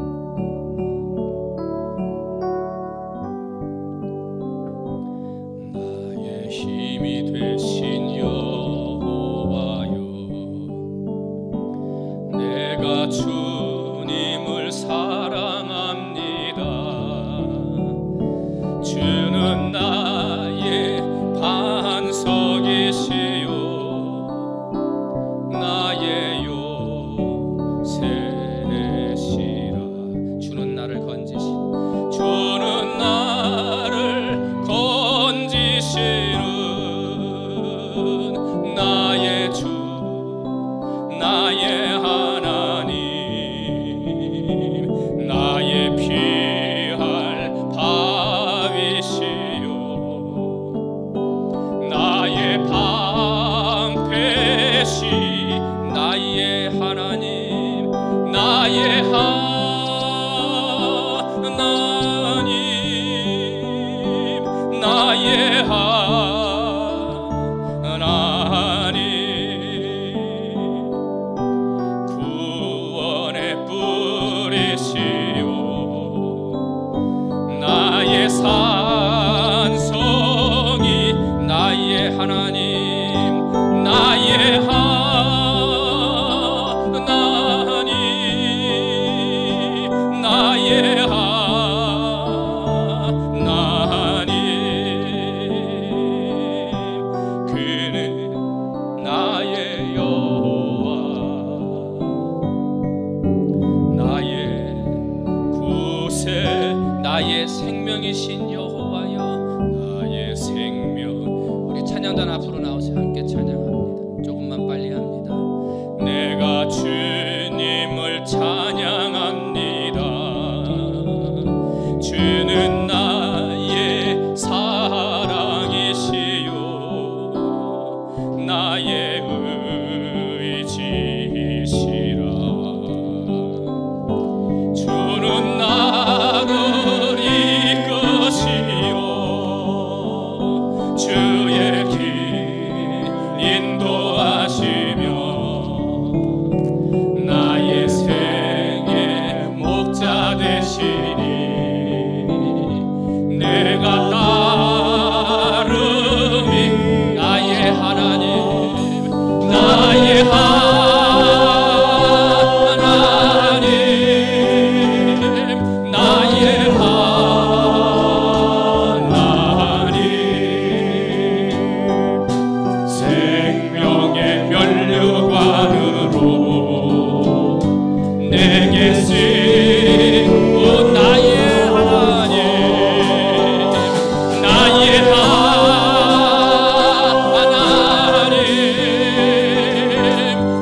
나의 힘이 되신 여호와여, 내가 주님을 사랑합니다. 주는 나의 반석이시요 나의 요새시라. 주는 나를 건지시는, 주는 나를 건지시는 나의 주 나의 하나님 나의 피할 바위시요 나의 방패시 나의 하나님 나의 하나님 나의 하나님 구원의 뿌리시요 나의 산성이 나의 하나님 나의 하나님 나의 하나님 그는 나의 여호와 나의 구세 나의 생명이신 여호와여 나의 생명. 우리 찬양단 앞으로 나오세요. 함께 찬양합니다. 조금만 빨리 합니다. 내가 주님을 찬양합니다. 주는 나의 사랑이시요 나의 의지시라. 주는 나를 이끄시오 주의 길 인도하시며 나의 생의 목자 되시니 내가 따름이 나의 하나님 나의 하나님 나의 하나님 생명의 면류관으로 내게 쓰고 나의 하나님 나의 하나님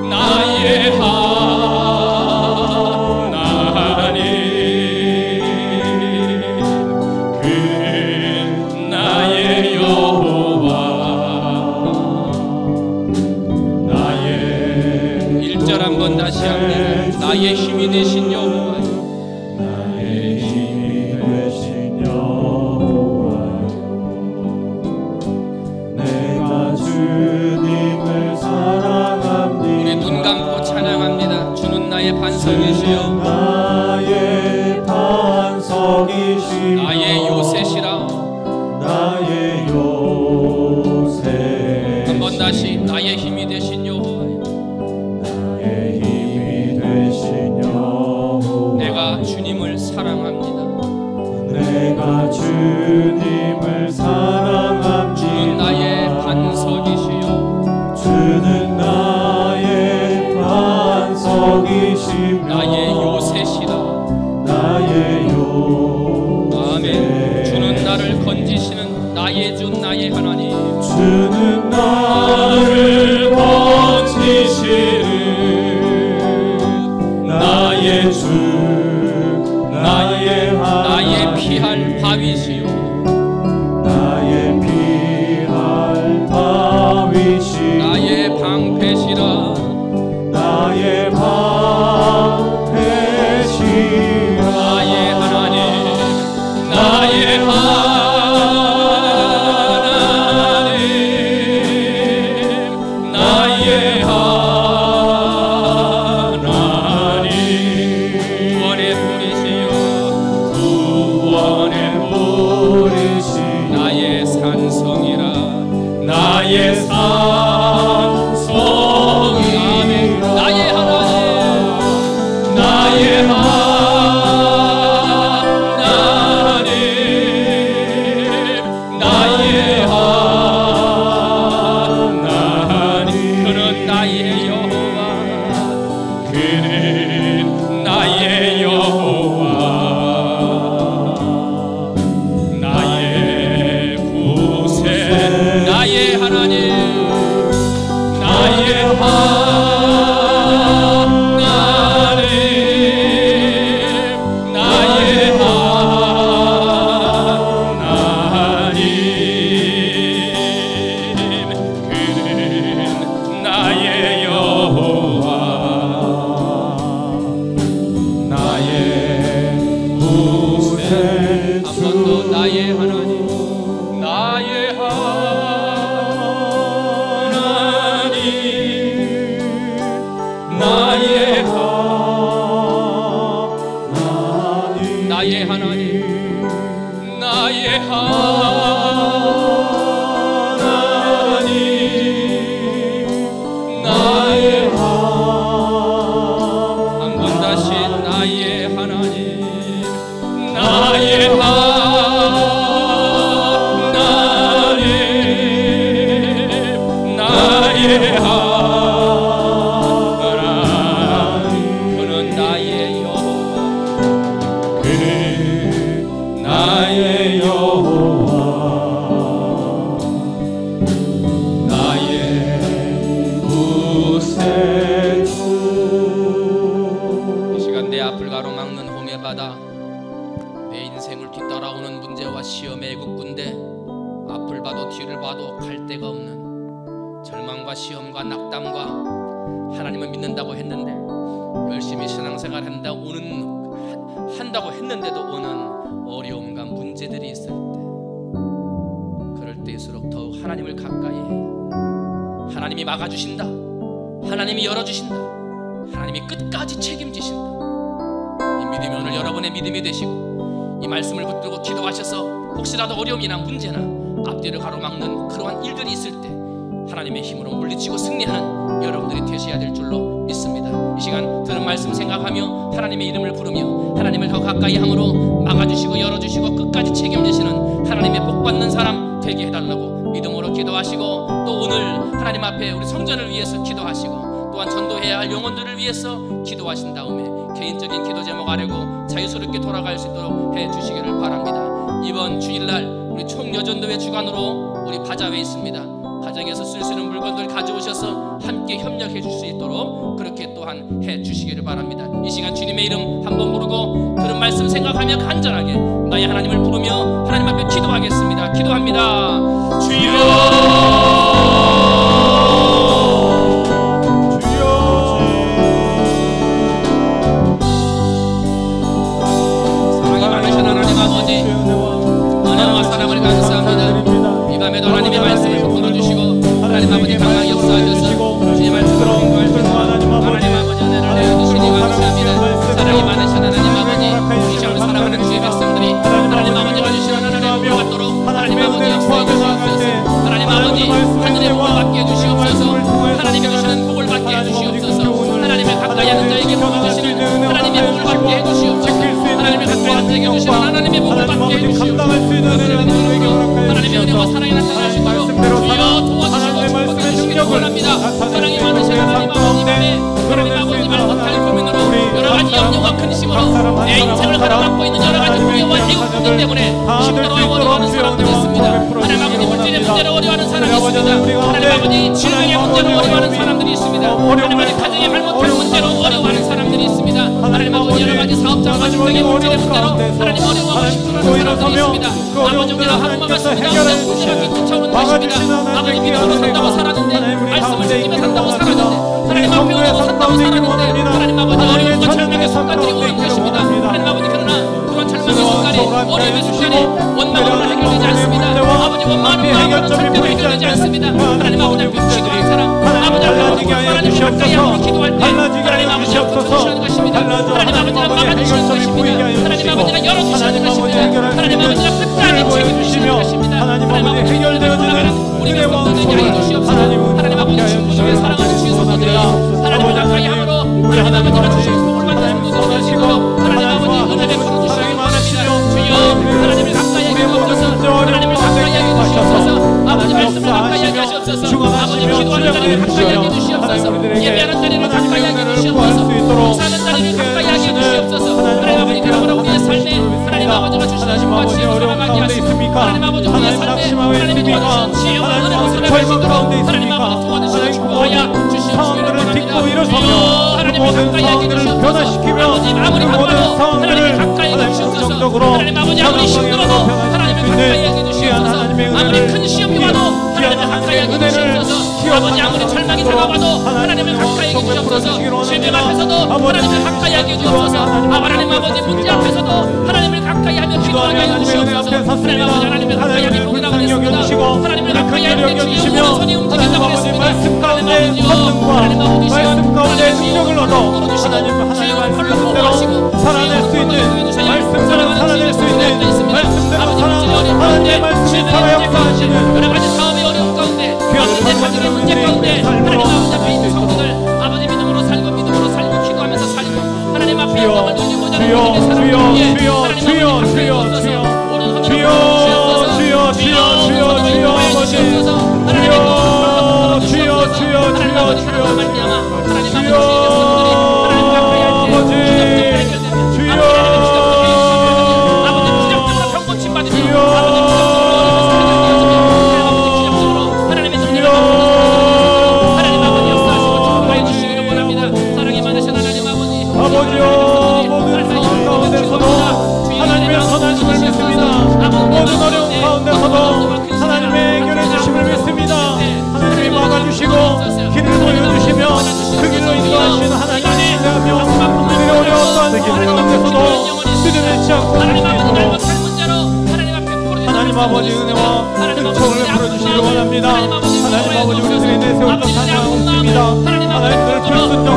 나의 하나님 그 나의 여호와 나의 1절 한번 다시 합니다. 나의 힘이 되신 여호와 나의 힘이 되신 여호와여 내가 주님을 사랑합니다. 우리 눈 감고 찬양합니다. 주는 나의 반석이시요 나의 반석이시요 나의 요새시라. 나의 요새 한번 다시 나의 힘이 되신 여호와여 나의 힘이 되신 여호와여 나의 방 되시라. 나의 하나님, 나의 하나님, 나의 하나님, 구원의 뿌리시여, 구원의 뿌리시, 나의 산성이라, 나의 산성이라. 나의 하나님, 나의 하나님, 나의 하나님. 그는 나의 여호와, 그는 나의 여호와, 나의 구세, 나의 하나님, 나의 하나님, 나의 하나님. 그는 나의 여호와, 나의 구세주. 한 번 더 나의 하나님, 나의 하나님, 나의 나의 하나님, 나의 하나님, 나의 한 번 다시 나의 하나님, 나의 하나님, 나의 하나님. 그는 나의 여호와, 그는 나의 여호와, 나의 구세주. 이 시간 내 앞을 가로막는 홈의 바다, 내 인생을 뒤따라오는 문제와 시험의 애국군데, 앞을 봐도 뒤를 봐도 갈 데가 없는 절망과 시험과 낙담과, 하나님을 믿는다고 했는데 열심히 신앙생활 한다고 했는데도 오는 어려움과 문제들이 있을 때, 그럴 때일수록 더욱 하나님을 가까이 해야, 하나님이 막아주신다, 하나님이 열어주신다, 하나님이 끝까지 책임지신다. 이 믿음이 오늘 여러분의 믿음이 되시고, 이 말씀을 붙들고 기도하셔서 혹시라도 어려움이나 문제나 앞뒤를 가로막는 그러한 일들이 있을 때 하나님의 힘으로 물리치고 승리하는 여러분들이 되셔야 될 줄로 믿습니다. 이 시간 들은 말씀 생각하며 하나님의 이름을 부르며 하나님을 더 가까이 함으로 막아주시고 열어주시고 끝까지 책임지시는 하나님의 복받는 사람 되게 해달라고 믿음으로 기도하시고, 또 오늘 하나님 앞에 우리 성전을 위해서 기도하시고, 또한 전도해야 할 영혼들을 위해서 기도하신 다음에 개인적인 기도 제목 아래고 자유스럽게 돌아갈 수 있도록 해주시기를 바랍니다. 이번 주일날 우리 총여전도회 주관으로 우리 바자회에 있습니다. 가정에서 쓸 수 있는 물건들 가져오셔서 함께 협력해 줄 수 있도록 그렇게 또한 해주시기를 바랍니다. 이 시간 주님의 이름 한번 부르고 들은 말씀 생각하며 간절하게 나의 하나님을 부르며 하나님 앞에 기도하겠습니다. 기도합니다. 주여, 은혜와 사랑을 감사합니다. 이 밤에도 하나님의 말씀을 붙들어주시고 하나님 아버지 강하게 역사하셔서 주의 말씀으로 인도하셔서 하나님 아버지 은혜를 내어주시니 감사합니다. 사랑이 많으신 하나님 아버지, 이 시간을 사랑하는 주의 백성들이 하나님 아버지가 주시는 은혜를 복 받도록 하나님 아버지 역사해 주시옵소서. 하나님 아버지 하늘의 복을 받게 해주시옵소서. 하나님이 주시는 복을 받게 해주시옵소서. 하나님을 가까이 하는 자에게 복을 주시는 하나님의 복을 받게 해주시옵소서. 하나님을 가까이 하는 자에게 주시는 하나님의 복을 받게 해주시옵소서. 하나님의 은혜와 사랑이 나타나시도록 주여 도와주시고 축복해주시기를 원합니다. 사랑이 많으신 하나님 아버지의 하나님 아버지 말 못할 고민으로 여러가지 염려와 근심으로 내 인생을 가로막고 있는 여러가지 두려움과 애국들 때문에 힘들어하고 어려워하는 사람들이 있습니다. 하나님 아버지 물질의 문제로 어려워하는 사람이 있습니다. 하나님 아버지 질병의 문제로 어려워하는 사람들이 있습니다. 하나님 아버지 가정의 잘못할 문제로 어려워하는 사람들이 있습니다. 하나님 아버지 여러가지 사업자와 가정의 문제의 문제로 하나님 어려워하고 힘들어하는 사람들이 있습니다. 아버지 우리가 하루만 말씀이다 문제밖에 쫓아오는 것입니다. 아버지 믿음으로 산다고 살았는데 말씀을 지키며 산다고 살았는데 하나님 앞에 오려고 산다고 가운데 있기를 원합니다. 하나님 아버지 하나님의 어려움과 절망의 찬양의 삶 순간들이 가운데 오는 있기를 것입니다. 원합니다. 하나님 아버지 그러나 그런 절망의 순간에 어려움의 순간에 원망으로 해결되지 않습니다. 아버지 원망으로 절대로 해결되지 않습니다. 하나님 아버지 앞에 기도하는 사람 아버지 앞에 하나님 가까이 하고 기도할 때 하나님 아버지 열어주시는 것입니다. 하나님 아버지가 막아주시는 것입니다. 하나님 아버지가 열어주시는 것입니다. 하나님 아버지가 끝까지 책임지시는 것입니다. 하나님 아버지 해결되어지는 우리가 성도되게 하여 주시옵소서. 하나님 아버지 충분하게 사랑하는 주의 성도들이여 하나님 가까이 함으로 하나님 아버지가 주신 복을 받는 성도들 되시고 하나님 아버지 은혜를 베풀어주시기 바랍니다. 주여 하나님을 가까이 하게 하옵소서. 하나님을 가까이 하게 해주시옵소서. 아버지 말씀을 가까이 하게 하시옵소서. 아버지 기도하는 자리를 가까이 하게 해주시옵소서. 예배하는 자리를 가까이 하게 해주시옵소서. 봉사하는 자리를 가까이 하게 해주시옵소서. 하나님 아버지 그러므로 우리의 삶에 하나님 아버지가 주시는 힘과 지혜로 살아가게 하시고 하나님 아버지 우리의 삶에 하나님이 주시는 지혜와 은혜로 살아갈 수 있도록 하나님 아버지 도와주시고 축복하여 주시옵소서. 하나님을 가까이 하게 해주시옵소서. 아버지 아무리 바빠도 하나님을 가까이 하게 해주시옵소서. 하나님 아버지 아무리 힘들어도 하나님을 가까이 하게 해주시옵소서. 아무리 큰 시험이 와도 하나님을 가까이 하게 해주시옵소서. 아버지 아무리 절망이 다가와도 하나님을 가까이 하게 해주시옵소서. 질병 앞에서도 하나님을 가까이 하게 해주시옵소서. 하나님 아버지 문제 앞에서도 하나님을 가까이 하며 기도하게 해주시옵소서. 하나님 아버지 하나님을 가까이 하게 돕는다고 했습니다. 하나님을 가까이 할 때 주의 오른손이 움직인다고 했습니다. 말씀 가운데 권능과 말씀 가운데 능력을 얻어 하나님 말씀대로 살아낼 수 있는 말씀대로 살아낼 수 있는 말씀대로 하나님의 말씀이 살아 역사하시는 여러 가지 사업의 어려움 가운데 아버지 가정의 문제 가운데 하나님 아버지 앞에 있는 성도들 아버지 믿음으로 살고 기도하면서 살고 하나님 앞에 영광을 돌리고자 하는 믿음의 사랑을 위해 아버지 은혜와 은총을 풀어주시기 원합니다. 하나님 아버지 우리들이 내세웠던 상황 없습니다. 하나님들 불순종과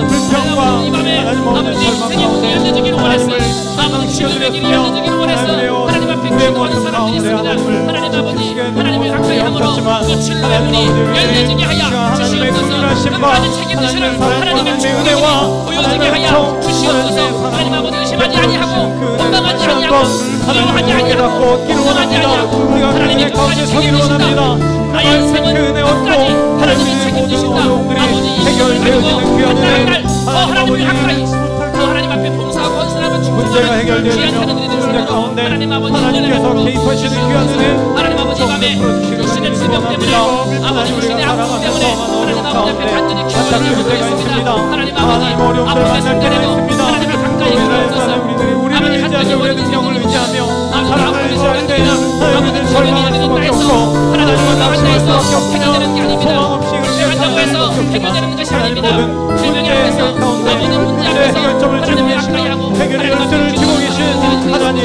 불평과 하나님 아버지 절망 가운데 하나님을 상황시켜드렸으며 하나님의 모습 가운데 하나님을 가까이 함으로 하나님 아버지 하나님의 긍휼하심과 하나님의 사랑과 하나님의 은혜와 하나님의 총 하나님 아버지 의심하지 아니하고 원망하지 아니하고 두려워하지 아니하고 원합니다. 우리가 하나님의 가운데 서기를 원합니다. 나의 인생은 끝까지 하나님이 책임지신다. 아버지 해결되어지는 귀한 은혜 하나님을 가까이 또 하나님 앞에 봉사하고 헌신하며 문제가 해결되어지며 문제 가운데 하나님께서 개입하시는 귀한 은혜 하나님 아버지 밤에 주시는 질병 때문에 아버지 주시는 아픔 때문에 하나님 아버지 앞에 간절히 기도하는 문제가 있습니다. 하나님 아버지 아픔의 순간에도 하나님을 가까이 해주옵소서. 우리를 의지하며 우리의 능력을 의지하며 사랑을 의지할 때 하나님을 절망할 수밖에 없고 하나님을 나간다 해서 해결되는 게 아닙니다. 소망 없이 한다고 해서 해결되는 것이 아닙니다. 질병 앞에서 아버지 문제 앞에서 해결점을 지고 하나님을 계시는 가까이 하고 해결의 열쇠를 쥐고 계신 하나님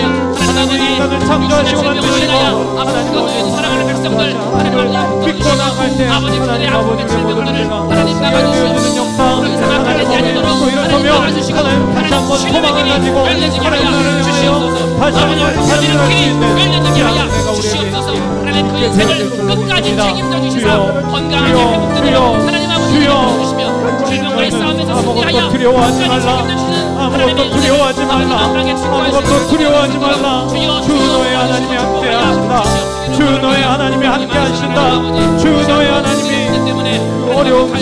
인간을 창조하시고 만드시고 하나님 아버지 사랑하는 백성들 하나님 믿고 나갈 때 아버지 그들의 아픔의 질병들을 하나님 나가주시는 역사 하나님 하나님 일어서며 하나님 다시 한번 소망을 가지고 하나님을 주시옵소서. 다시 한번 살아갈 수 있는 주시옵소서. 하나님 그 인생을 끝까지 책임져 주시사 건강하게 회복되도록 하나님 아버지 주시며 질병과의 싸움에서 승리하여 두려워하지 말라. 아무것도 두려워하지 말라. 아무것도 두려워하지 말라. 주 너의 하나님이 함께 하신다. 주 너의 하나님이 함께 하신다. 주 너의 하나님이 그 어려움과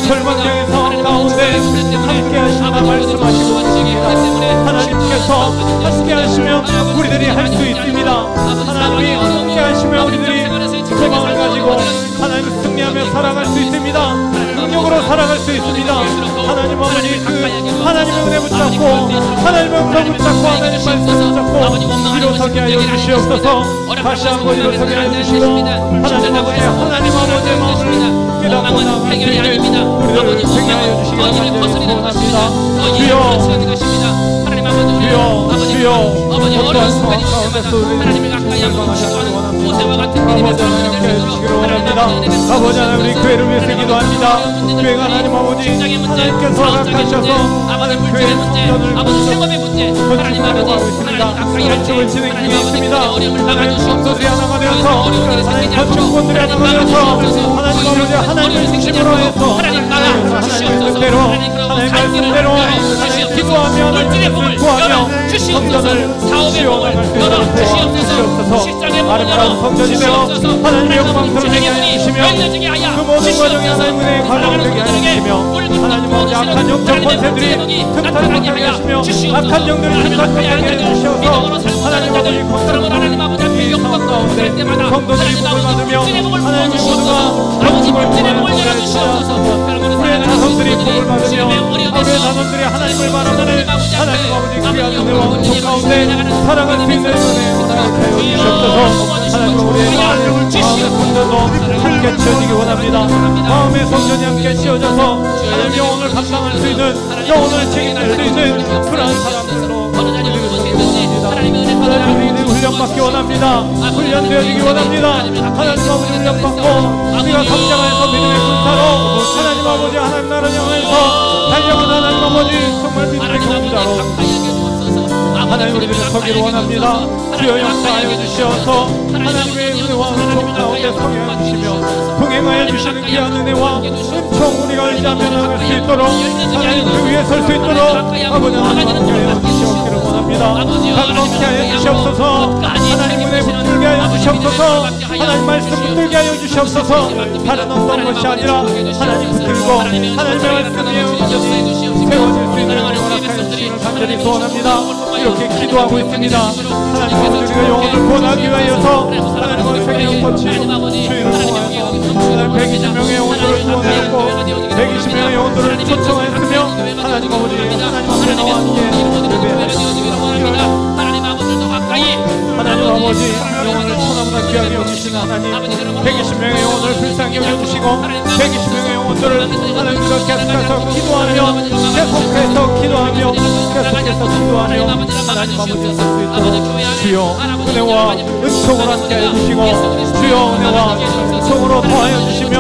절망적인 상황 가운데 함께 하신다 말씀하시고 계십니다. 하나님께서 함께 하시면 우리들이 할 수 있습니다. 하나님이 함께 하시면 우리들이 소망을 가지고 하나님 승리하며 살아갈 수 있습니다. 능력으로 살아갈 수 있습니다. 하나님 아버지 그 하나님의 은혜 붙잡고 하나님의 은혜 붙잡고 하나님 말씀 붙잡고 일어서게 하여 주시옵소서. 다시 한번 일어서게 하여 주시고 하나님 아버지의 마음을 깨닫고 나갈 수 있는 간절히 소원합니다. 주여 주여 어떠한 상황 가운데서 하나님을 가까이 하고 싶어하는 모세와 같은 믿음의 사람들이 되시기를 원합니다. 아버지 하나님 우리 교회를 위해서 기도합니다. 교회가 하나님 아버지 하나님께서 허락하셔서 하나님 교회의 성전을 건축하고 있습니다. 건축을 진행 중에 있습니다. 하나님 성도들이 하나가 되어서 하나님 건축꾼들이 하나가 되어서 하나님 아버지 하나님을 중심으로 해서 하나님의 뜻대로 하나님의 말씀대로 하나님 기도하며 하나님의 구하며 성전을 시험할 수 있도록 도와주시옵소서. 아름다운 성전이 되어 하나님의 영광스러운 되게 하여 주시며 그 모든 과정에 하나님의 관람을 되게 하여 주시며 하나님 아버지 악한 영적 권세들이 틈타지 못하게 하시며 악한 영들이 틈타지 못하게 하여 주셔서 하나님 아버지 건설을 영광 가운데 성도들이 복을 받으며 하나님의 모두가 건축을 보호하여 주시옵소서. 우리의 자손들이 복을 받으며 우리의 자손들이 하나님을 바라보는 하나님 아버지 귀한 은혜와 은총 가운데 살아갈 수 있는 은혜 허락하여 주시옵소서. 하나님 우리의 마음의 성전도 함께 지어지기 원합니다. 마음의 성전이 함께 지어져서 하나님 영혼을 감당할 수 있는 영혼을 책임질 수 있는 그러한 사람들로 하나님 우리는 훈련받기 원합니다. 훈련되어지기 원합니다. 하나님 아버지 훈련받고 우리가 성장해서 믿음의 군사로 하나님 아버지 하나님 나라를 향해서 달려온 하나님 아버지 정말 믿음의 경자로 하나님 우리들은 서기를 원합니다. 주여 역사하여 주시어서 하나님의 은혜와 은총 가운데 성행하여 주시며 동행하여 주시는 귀한 은혜와 은총 우리가 의지하며 나갈 수 있도록 하나님 그 위에 설 수 있도록 아버지 하나님 함께하여 주시옵기를 원합니다. 강건케 하여 주시옵소서. 하나님 은혜 붙들게 하여 주시옵소서. 하나님 말씀 붙들게 하여 주시옵소서. 다른 어떤 것이 아니라 하나님 붙들고 하나님의 말씀에 온전히 세워질 수 있는 은혜 허락하여 주시기를 간절히 소원합니다. 이렇게 기도하고 있습니다. 하나님 아버지 우리가 영혼을 구원하기 위하여서 하나님 아버지 세계의 터치 주의를 통하여서 하나님 120명의 영혼들을 구원하였고 120명의 영혼들을 초청하였으며 하나님 아버지 하나님 앞에 나와 함께 예배하였습니다. 하나님 아버지 영혼을 천하보다 귀하게 여기시는 하나님 120명의 영혼을 불쌍히 여겨주시고 120명의 영혼들을 하나님과 계속해서 기도하며 계속해서 기도하며 하나님 아버지 설 수 있도록 주여 은혜와 은총을 함께 해주시고 주여 은혜와 은총으로 더하여 주시며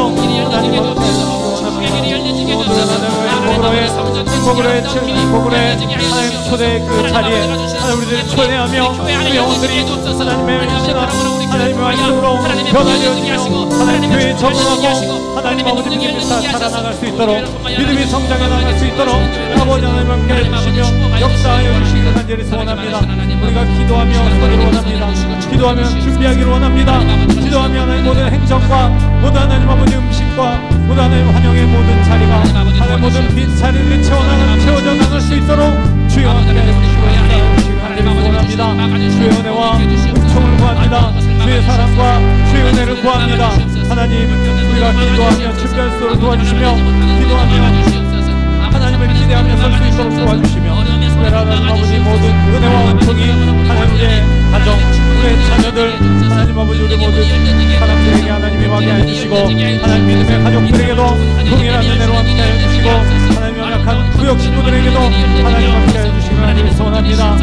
하나님 아버지 행복으로의 하나님 초대 그 자리에 하나님 우리들을 초대하며 그 영혼들이 하나님의 신앙 하나님의 말씀으로 변화되어지며 하나님 교회에 적응하고 하나님 아버지 믿음이 살아나갈 수 있도록 믿음이 성장해 나갈 수 있도록 아버지 하나님 함께 해주시며 역사하여 주시기를 간절히 소원합니다. 우리가 기도하며 서기를 원합니다. 기도하며 준비하기를 원합니다. 기도하며 하나님 모든 행정과 모든 하나님 아버지 음식과 모든 하나님 환영의 모든 자리가 하나님 모든 빈 자리를 채워져 나갈 수 있도록 주여 함께 해주시고 역사하여 주시기를 소원합니다. 주의 은혜와 은총을 구합니다. 주의 사랑과 주의 은혜를 구합니다. 하나님 우리가 기도하며 준비할 수 있도록 도와주시며 기도하며 하나님을 기대하며 설 수 있도록 도와주시며 하나님 아버지 모든 은혜와 은총이 하나님 우리의 가정 우리의 자녀들 하나님 아버지 우리 모든 사람들에게 하나님이 임하게 해주시고 하나님 믿음의 가족들에게도 동일한 은혜로 함께 해주시고 하나님 연약한 구역 친구들에게도 하나님 함께 해주시기를 하나님 소원합니다.